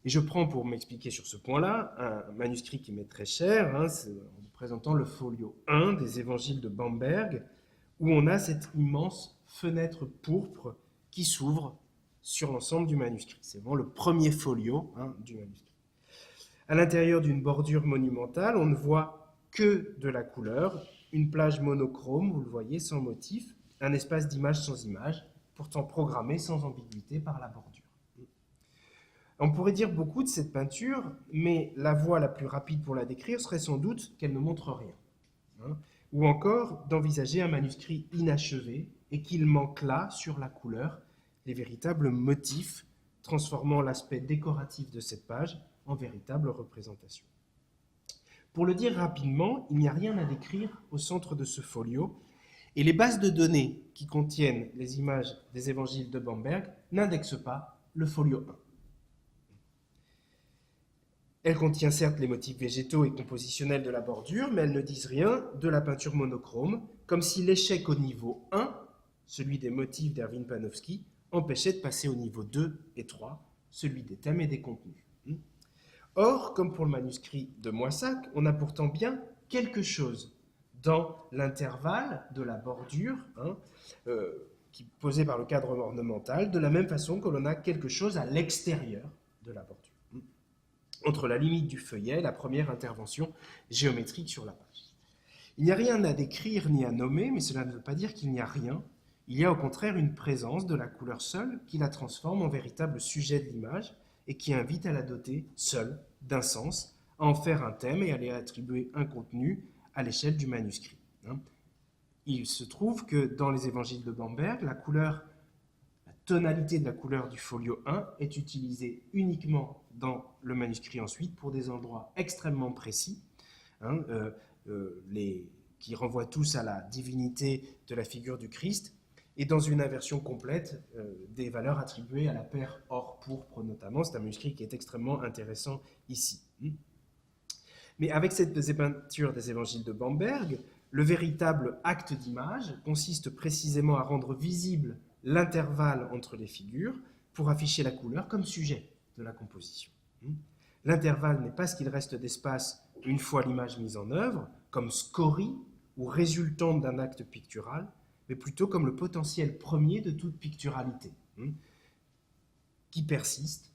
je prends pour m'expliquer sur ce point-là un manuscrit qui m'est très cher, en vous présentant le folio 1 des évangiles de Bamberg, où on a cette immense fenêtre pourpre qui s'ouvre sur l'ensemble du manuscrit. C'est vraiment le premier folio du manuscrit. À l'intérieur d'une bordure monumentale, on ne voit que de la couleur, une plage monochrome, vous le voyez, sans motif, un espace d'image sans image, pourtant programmé sans ambiguïté par la bordure. On pourrait dire beaucoup de cette peinture, mais la voie la plus rapide pour la décrire serait sans doute qu'elle ne montre rien. Ou encore d'envisager un manuscrit inachevé et qu'il manque là, sur la couleur, les véritables motifs, transformant l'aspect décoratif de cette page en véritable représentation. Pour le dire rapidement, il n'y a rien à décrire au centre de ce folio, et les bases de données qui contiennent les images des évangiles de Bamberg n'indexent pas le folio 1. Elle contient certes les motifs végétaux et compositionnels de la bordure, mais elles ne disent rien de la peinture monochrome, comme si l'échec au niveau 1, celui des motifs d'Erwin Panofsky, empêchait de passer au niveau 2 et 3, celui des thèmes et des contenus. Or, comme pour le manuscrit de Moissac, on a pourtant bien quelque chose dans l'intervalle de la bordure, qui posé par le cadre ornemental, de la même façon que l'on a quelque chose à l'extérieur de la bordure, entre la limite du feuillet et la première intervention géométrique sur la page. Il n'y a rien à décrire ni à nommer, mais cela ne veut pas dire qu'il n'y a rien. Il y a au contraire une présence de la couleur seule qui la transforme en véritable sujet de l'image, et qui invite à la doter seule d'un sens, à en faire un thème et à lui attribuer un contenu à l'échelle du manuscrit. Il se trouve que dans les évangiles de Bamberg, la tonalité de la couleur du folio 1 est utilisée uniquement dans le manuscrit ensuite pour des endroits extrêmement précis, qui renvoient tous à la divinité de la figure du Christ, et dans une inversion complète des valeurs attribuées à la paire or-pourpre notamment. C'est un manuscrit qui est extrêmement intéressant ici. Mais avec cette peinture des évangiles de Bamberg, le véritable acte d'image consiste précisément à rendre visible l'intervalle entre les figures pour afficher la couleur comme sujet de la composition. L'intervalle n'est pas ce qu'il reste d'espace une fois l'image mise en œuvre, comme scorie ou résultante d'un acte pictural, mais plutôt comme le potentiel premier de toute picturalité, qui persiste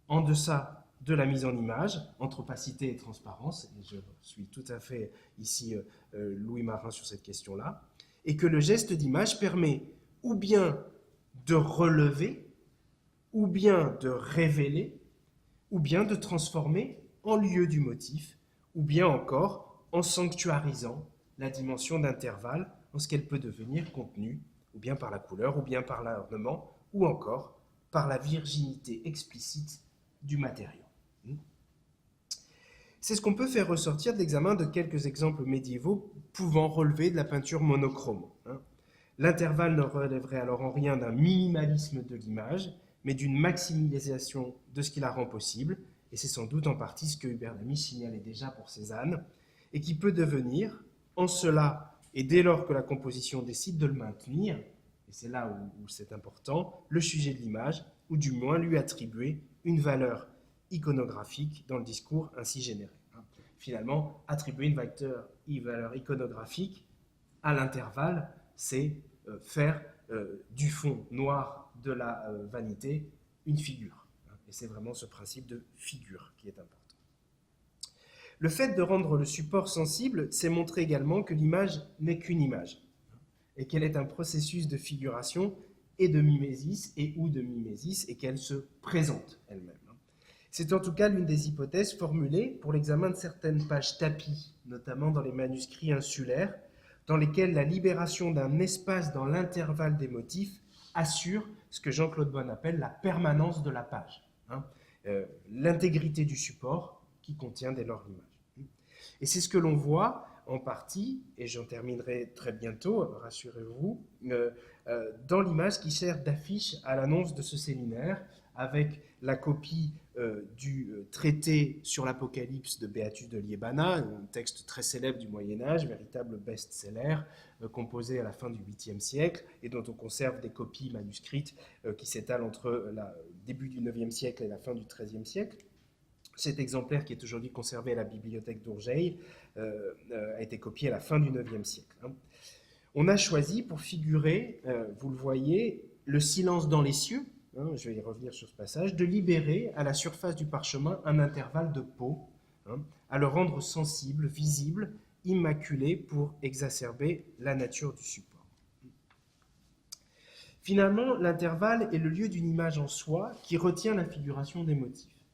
en deçà de la mise en image, entre opacité et transparence, et je suis tout à fait ici Louis Marin sur cette question-là, et que le geste d'image permet ou bien de relever, ou bien de révéler ou bien de transformer en lieu du motif, ou bien encore en sanctuarisant la dimension d'intervalle en ce qu'elle peut devenir contenue, ou bien par la couleur, ou bien par l'ornement, ou encore par la virginité explicite du matériau. C'est ce qu'on peut faire ressortir de l'examen de quelques exemples médiévaux pouvant relever de la peinture monochrome. L'intervalle ne relèverait alors en rien d'un minimalisme de l'image, mais d'une maximisation de ce qui la rend possible, et c'est sans doute en partie ce que Hubert Lamy signalait déjà pour Cézanne, et qui peut devenir, en cela, et dès lors que la composition décide de le maintenir, et c'est là où c'est important, le sujet de l'image, ou du moins lui attribuer une valeur iconographique dans le discours ainsi généré. Finalement, attribuer une valeur iconographique à l'intervalle, c'est faire du fond noir de la vanité une figure. Et c'est vraiment ce principe de figure qui est important. Le fait de rendre le support sensible, c'est montrer également que l'image n'est qu'une image, et qu'elle est un processus de figuration et de mimésis, et qu'elle se présente elle-même. C'est en tout cas l'une des hypothèses formulées pour l'examen de certaines pages tapies, notamment dans les manuscrits insulaires, dans lesquels la libération d'un espace dans l'intervalle des motifs assure ce que Jean-Claude Bonne appelle la permanence de la page, l'intégrité du support qui contient dès lors l'image. Et c'est ce que l'on voit en partie, et j'en terminerai très bientôt, rassurez-vous, dans l'image qui sert d'affiche à l'annonce de ce séminaire, avec la copie du traité sur l'Apocalypse de Beatus de Liébana, un texte très célèbre du Moyen-Âge, véritable best-seller, composé à la fin du 8e siècle, et dont on conserve des copies manuscrites qui s'étalent entre le début du 9e siècle et la fin du 13e siècle. Cet exemplaire, qui est aujourd'hui conservé à la bibliothèque d'Urgeil, a été copié à la fin du 9e siècle. On a choisi pour figurer, vous le voyez, le silence dans les cieux, je vais y revenir sur ce passage, de libérer à la surface du parchemin un intervalle de peau, à le rendre sensible, visible, immaculé pour exacerber la nature du support. Finalement, l'intervalle est le lieu d'une image en soi qui retient la figuration des motifs.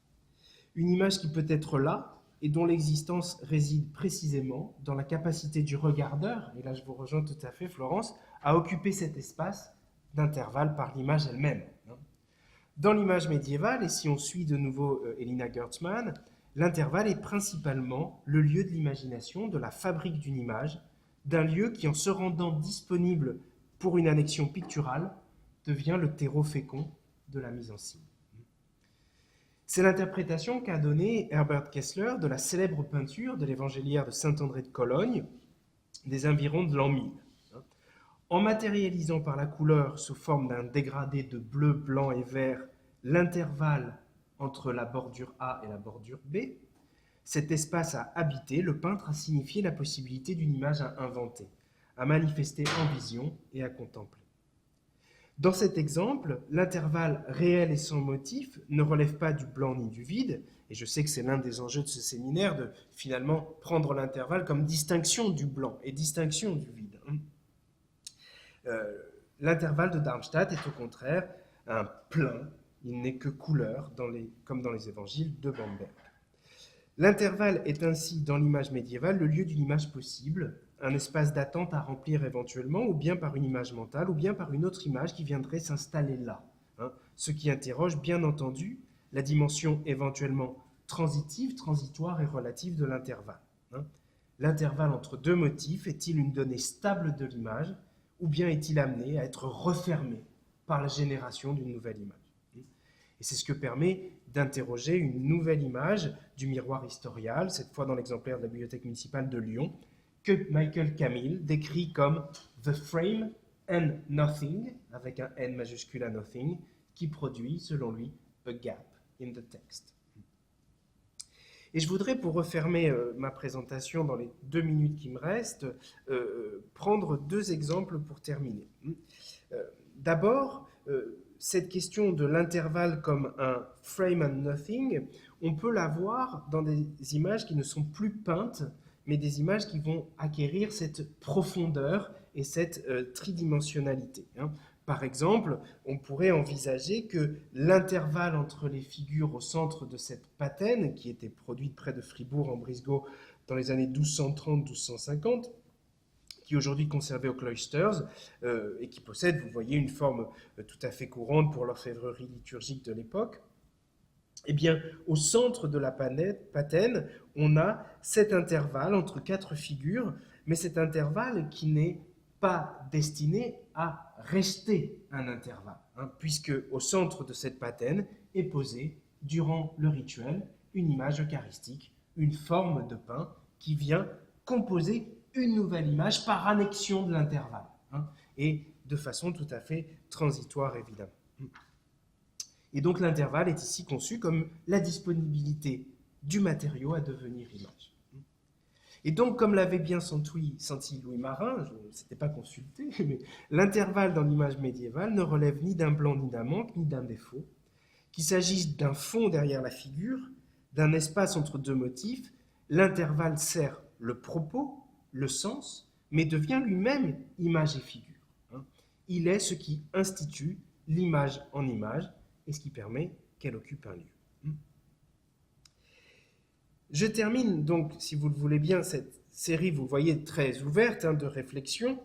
Une image qui peut être là et dont l'existence réside précisément dans la capacité du regardeur, et là je vous rejoins tout à fait Florence, à occuper cet espace d'intervalle par l'image elle-même. Dans l'image médiévale, et si on suit de nouveau Elina Gertzmann, l'intervalle est principalement le lieu de l'imagination, de la fabrique d'une image, d'un lieu qui, en se rendant disponible pour une annexion picturale, devient le terreau fécond de la mise en scène. C'est l'interprétation qu'a donnée Herbert Kessler de la célèbre peinture de l'évangéliaire de Saint-André de Cologne des environs de l'an 1000. En matérialisant par la couleur sous forme d'un dégradé de bleu, blanc et vert l'intervalle entre la bordure A et la bordure B, cet espace à habiter, le peintre a signifié la possibilité d'une image à inventer, à manifester en vision et à contempler. Dans cet exemple, l'intervalle réel et sans motif ne relève pas du blanc ni du vide, et je sais que c'est l'un des enjeux de ce séminaire de finalement prendre l'intervalle comme distinction du blanc et distinction du vide. L'intervalle de Darmstadt est au contraire un plein, il n'est que couleur, comme dans les évangiles de Bamberg. L'intervalle est ainsi, dans l'image médiévale, le lieu d'une image possible, un espace d'attente à remplir éventuellement, ou bien par une image mentale, ou bien par une autre image qui viendrait s'installer là. Ce qui interroge, bien entendu, la dimension éventuellement transitive, transitoire et relative de l'intervalle. L'intervalle entre deux motifs est-il une donnée stable de l'image, ou bien est-il amené à être refermé par la génération d'une nouvelle image? Et c'est ce que permet d'interroger une nouvelle image du miroir historial, cette fois dans l'exemplaire de la bibliothèque municipale de Lyon, que Michael Camille décrit comme « the frame and nothing », avec un N majuscule à nothing, qui produit, selon lui, a gap in the text. Et je voudrais, pour refermer ma présentation dans les 2 minutes qui me restent, prendre 2 exemples pour terminer. D'abord, cette question de l'intervalle comme un frame and nothing, on peut la voir dans des images qui ne sont plus peintes, mais des images qui vont acquérir cette profondeur et cette tridimensionnalité. Par exemple, on pourrait envisager que l'intervalle entre les figures au centre de cette patène, qui était produite près de Fribourg en Brisgau dans les années 1230-1250, qui est aujourd'hui conservée au Cloisters et qui possède, vous voyez, une forme tout à fait courante pour l'orfèvrerie liturgique de l'époque, eh bien, au centre de la patène, on a cet intervalle entre 4 figures, mais cet intervalle qui n'est pas destiné à rester un intervalle, puisque au centre de cette patène est posée, durant le rituel, une image eucharistique, une forme de pain qui vient composer une nouvelle image par annexion de l'intervalle, et de façon tout à fait transitoire, évidemment. Et donc l'intervalle est ici conçu comme la disponibilité du matériau à devenir image. Et donc, comme l'avait bien senti Louis Marin, je ne s'était pas consulté, mais l'intervalle dans l'image médiévale ne relève ni d'un blanc, ni d'un manque, ni d'un défaut. Qu'il s'agisse d'un fond derrière la figure, d'un espace entre deux motifs, l'intervalle sert le propos, le sens, mais devient lui-même image et figure. Il est ce qui institue l'image en image et ce qui permet qu'elle occupe un lieu. Je termine donc, si vous le voulez bien, cette série, vous voyez, très ouverte de réflexion,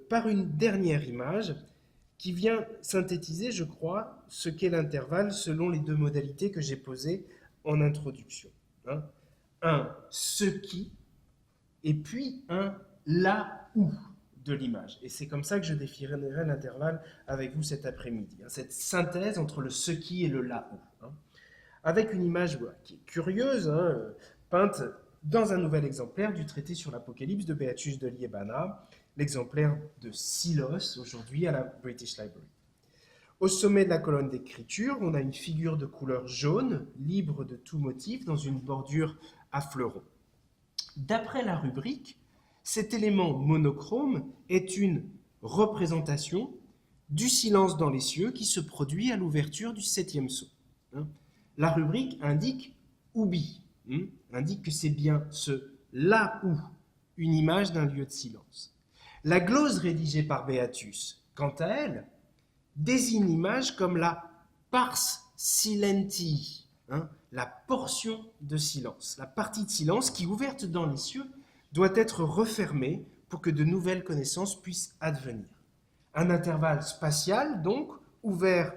par une dernière image qui vient synthétiser, je crois, ce qu'est l'intervalle selon les deux modalités que j'ai posées en introduction. Un « ce qui » et puis un « là où » de l'image. Et c'est comme ça que je définirai l'intervalle avec vous cet après-midi. Cette synthèse entre le « ce qui » et le « là où ». Avec une image qui est curieuse, peinte dans un nouvel exemplaire du traité sur l'Apocalypse de Beatus de Liébana, l'exemplaire de Silos, aujourd'hui à la British Library. Au sommet de la colonne d'écriture, on a une figure de couleur jaune, libre de tout motif, dans une bordure à fleurons. D'après la rubrique, cet élément monochrome est une représentation du silence dans les cieux qui se produit à l'ouverture du 7e sceau. La rubrique indique « oubi », indique que c'est bien ce « là où », une image d'un lieu de silence. La glose rédigée par Beatus, quant à elle, désigne l'image comme la « pars silenti », la portion de silence, la partie de silence qui, ouverte dans les cieux, doit être refermée pour que de nouvelles connaissances puissent advenir. Un intervalle spatial, donc, ouvert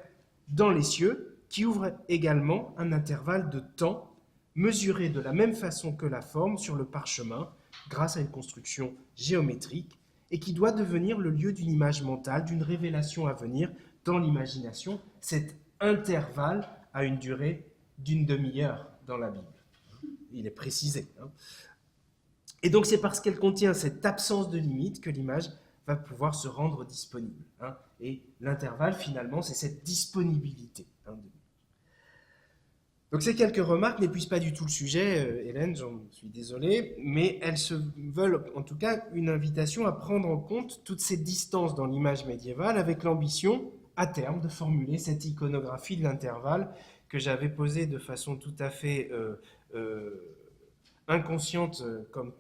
dans les cieux, qui ouvre également un intervalle de temps mesuré de la même façon que la forme sur le parchemin, grâce à une construction géométrique, et qui doit devenir le lieu d'une image mentale, d'une révélation à venir dans l'imagination. Cet intervalle a une durée d'une demi-heure dans la Bible. Il est précisé. Et donc c'est parce qu'elle contient cette absence de limite que l'image va pouvoir se rendre disponible. Et l'intervalle, finalement, c'est cette disponibilité. Donc ces quelques remarques n'épuisent pas du tout le sujet, Hélène, j'en suis désolé, mais elles se veulent en tout cas une invitation à prendre en compte toutes ces distances dans l'image médiévale avec l'ambition, à terme, de formuler cette iconographie de l'intervalle que j'avais posée de façon tout à fait inconsciente, comme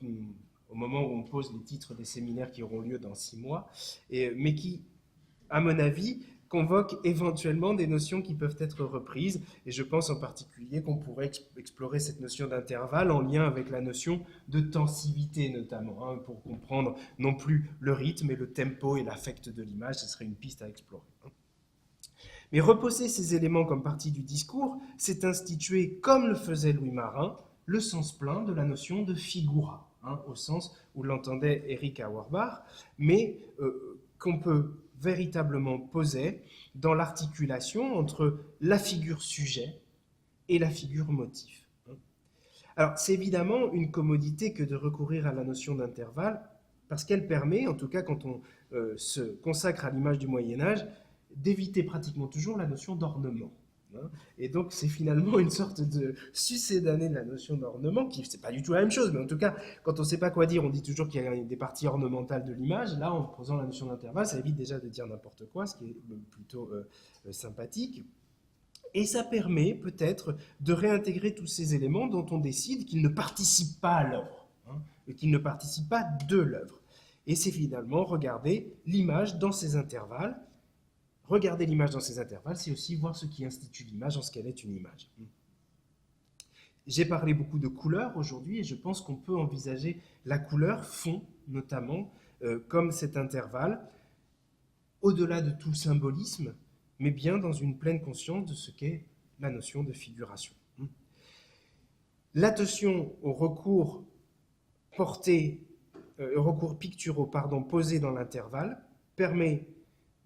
au moment où on pose les titres des séminaires qui auront lieu dans 6 mois, mais qui, à mon avis, convoque éventuellement des notions qui peuvent être reprises, et je pense en particulier qu'on pourrait explorer cette notion d'intervalle en lien avec la notion de tensivité notamment, pour comprendre non plus le rythme et le tempo et l'affect de l'image, ce serait une piste à explorer. Mais reposer ces éléments comme partie du discours, c'est instituer, comme le faisait Louis Marin, le sens plein de la notion de figura, au sens où l'entendait Eric Auerbach, mais qu'on peut véritablement posé dans l'articulation entre la figure sujet et la figure motif. Alors, c'est évidemment une commodité que de recourir à la notion d'intervalle, parce qu'elle permet, en tout cas quand on se consacre à l'image du Moyen-Âge, d'éviter pratiquement toujours la notion d'ornement. Et donc, c'est finalement une sorte de succédané de la notion d'ornement, qui c'est pas du tout la même chose, mais en tout cas, quand on ne sait pas quoi dire, on dit toujours qu'il y a des parties ornementales de l'image. Là, en posant la notion d'intervalle, ça évite déjà de dire n'importe quoi, ce qui est plutôt sympathique. Et ça permet peut-être de réintégrer tous ces éléments dont on décide qu'ils ne participent pas à l'œuvre, et qu'ils ne participent pas de l'œuvre. Et c'est finalement regarder l'image dans ces intervalles, regarder l'image dans ces intervalles, c'est aussi voir ce qui institue l'image en ce qu'elle est une image. J'ai parlé beaucoup de couleurs aujourd'hui et je pense qu'on peut envisager la couleur fond, notamment, comme cet intervalle, au-delà de tout symbolisme, mais bien dans une pleine conscience de ce qu'est la notion de figuration. L'attention au recours picturaux posés dans l'intervalle permet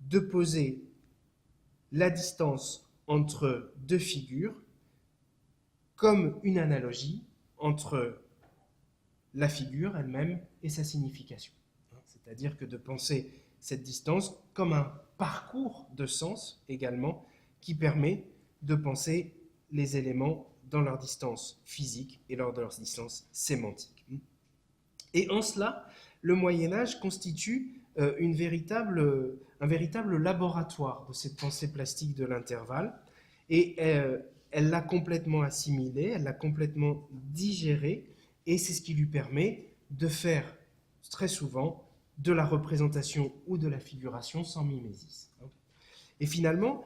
de poser la distance entre deux figures comme une analogie entre la figure elle-même et sa signification. C'est-à-dire que de penser cette distance comme un parcours de sens également qui permet de penser les éléments dans leur distance physique et lors de leur distance sémantique. Et en cela, le Moyen-Âge constitue un véritable laboratoire de cette pensée plastique de l'intervalle, et elle l'a complètement assimilée, elle l'a complètement digérée, et c'est ce qui lui permet de faire très souvent de la représentation ou de la figuration sans mimésis. Et finalement,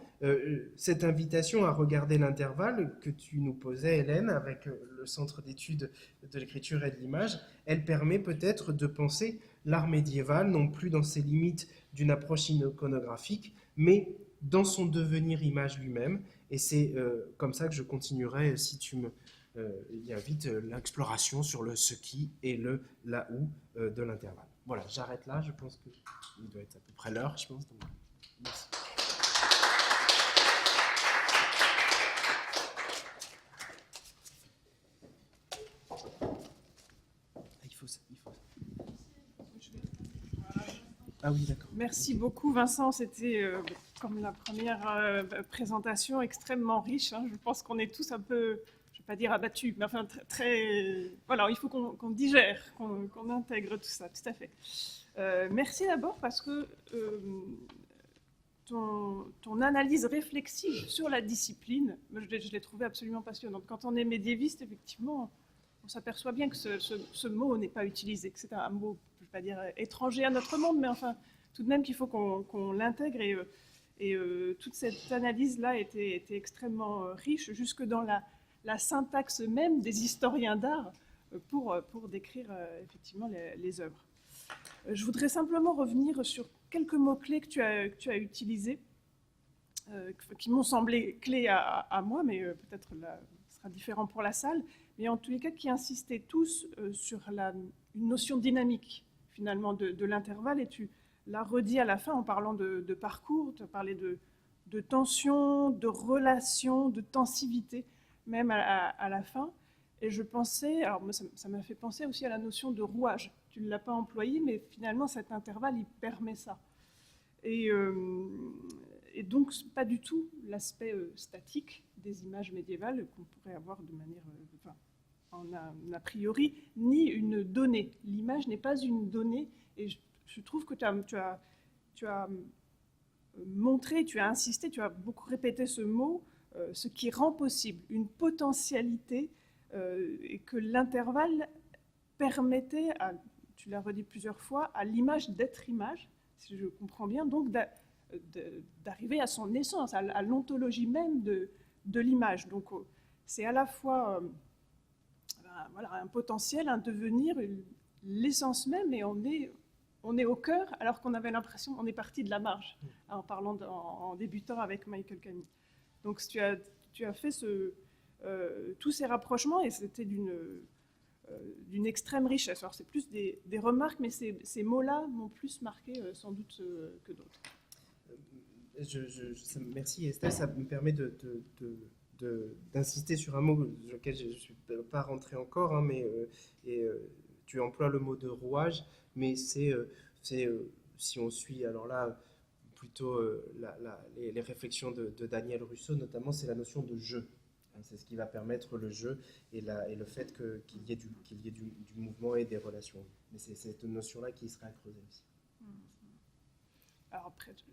cette invitation à regarder l'intervalle que tu nous posais, Hélène, avec le Centre d'études de l'écriture et de l'image, elle permet peut-être de penser l'art médiéval, non plus dans ses limites d'une approche iconographique, mais dans son devenir image lui-même. Et c'est comme ça que je continuerai, si tu me y invites, l'exploration sur le ce qui et le là où de l'intervalle. Voilà, j'arrête là, je pense qu'il doit être à peu près l'heure, je pense. Donc, merci. Il faut ça. Ah oui, d'accord. Merci beaucoup, Vincent. C'était, comme la première présentation, extrêmement riche. Je pense qu'on est tous un peu, je ne vais pas dire abattus, mais enfin très voilà, il faut qu'on digère, qu'on intègre tout ça, tout à fait. Merci d'abord parce que ton analyse réflexive sur la discipline, je l'ai trouvée absolument passionnante. Quand on est médiéviste, effectivement, on s'aperçoit bien que ce mot n'est pas utilisé, que c'est un mot, je ne vais pas dire étranger à notre monde, mais enfin, tout de même qu'il faut qu'on l'intègre. Et toute cette analyse-là était extrêmement riche, jusque dans la syntaxe même des historiens d'art pour décrire effectivement les œuvres. Je voudrais simplement revenir sur quelques mots-clés que tu as utilisés, qui m'ont semblé clés à moi, mais peut-être ce sera différent pour la salle, mais en tous les cas qui insistaient tous sur une notion dynamique finalement de l'intervalle, et tu l'as redit à la fin en parlant de parcours, tu as parlé de tension, de relation, de tensivité, même à la fin. Et je pensais, alors moi, ça m'a fait penser aussi à la notion de rouage. Tu ne l'as pas employé, mais finalement cet intervalle, il permet ça. Et donc, pas du tout l'aspect statique des images médiévales qu'on pourrait avoir de manière, en a priori, ni une donnée. L'image n'est pas une donnée, et je trouve que tu as montré, tu as insisté, tu as beaucoup répété ce mot, ce qui rend possible une potentialité, et que l'intervalle permettait, tu l'as redit plusieurs fois, à l'image d'être image, si je comprends bien, donc d'arriver à son essence, à l'ontologie même de l'image. Donc c'est à la fois voilà, un potentiel, un devenir, l'essence même, et on est au cœur, alors qu'on avait l'impression qu'on est parti de la marge, en parlant en débutant avec Michael Camus. Donc tu as fait tous ces rapprochements, et c'était d'une extrême richesse. Alors c'est plus des remarques, mais ces mots-là m'ont plus marqué sans doute que d'autres. Merci Estelle, ça me permet d'insister sur un mot sur lequel je ne suis pas rentré encore, hein, mais tu emploies le mot de rouage, mais c'est si on suit alors là plutôt les réflexions de Daniel Russo notamment, c'est la notion de jeu. C'est ce qui va permettre le jeu et le fait qu'il y ait du mouvement et des relations. Mais c'est cette notion-là qui sera à creuser aussi. Alors après, je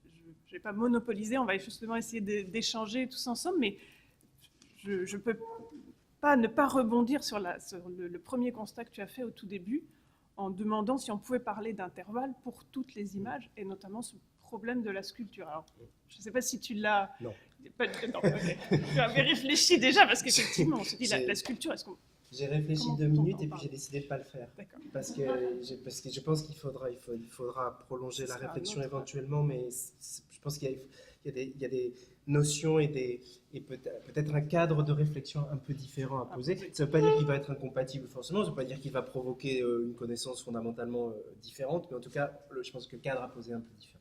ne vais pas monopoliser, on va justement essayer d'échanger tous ensemble, mais je ne peux pas ne pas rebondir sur le premier constat que tu as fait au tout début, en demandant si on pouvait parler d'intervalle pour toutes les images, et notamment ce problème de la sculpture. Alors, je ne sais pas si tu l'as... Non. Non, ok. Tu avais réfléchi déjà, parce qu'effectivement, on se dit, la sculpture, est-ce qu'on... J'ai réfléchi Comment 2 peut-on minutes en et puis parler? j'ai décidé de ne pas le faire. D'accord. Parce que je pense qu'il faudra prolonger Ce la sera un réflexion autre- éventuellement, mais je pense qu'il y a des notions et peut-être un cadre de réflexion un peu différent à poser. Ça ne veut pas dire qu'il va être incompatible forcément, ça ne veut pas dire qu'il va provoquer une connaissance fondamentalement différente, mais en tout cas, je pense que le cadre à poser est un peu différent.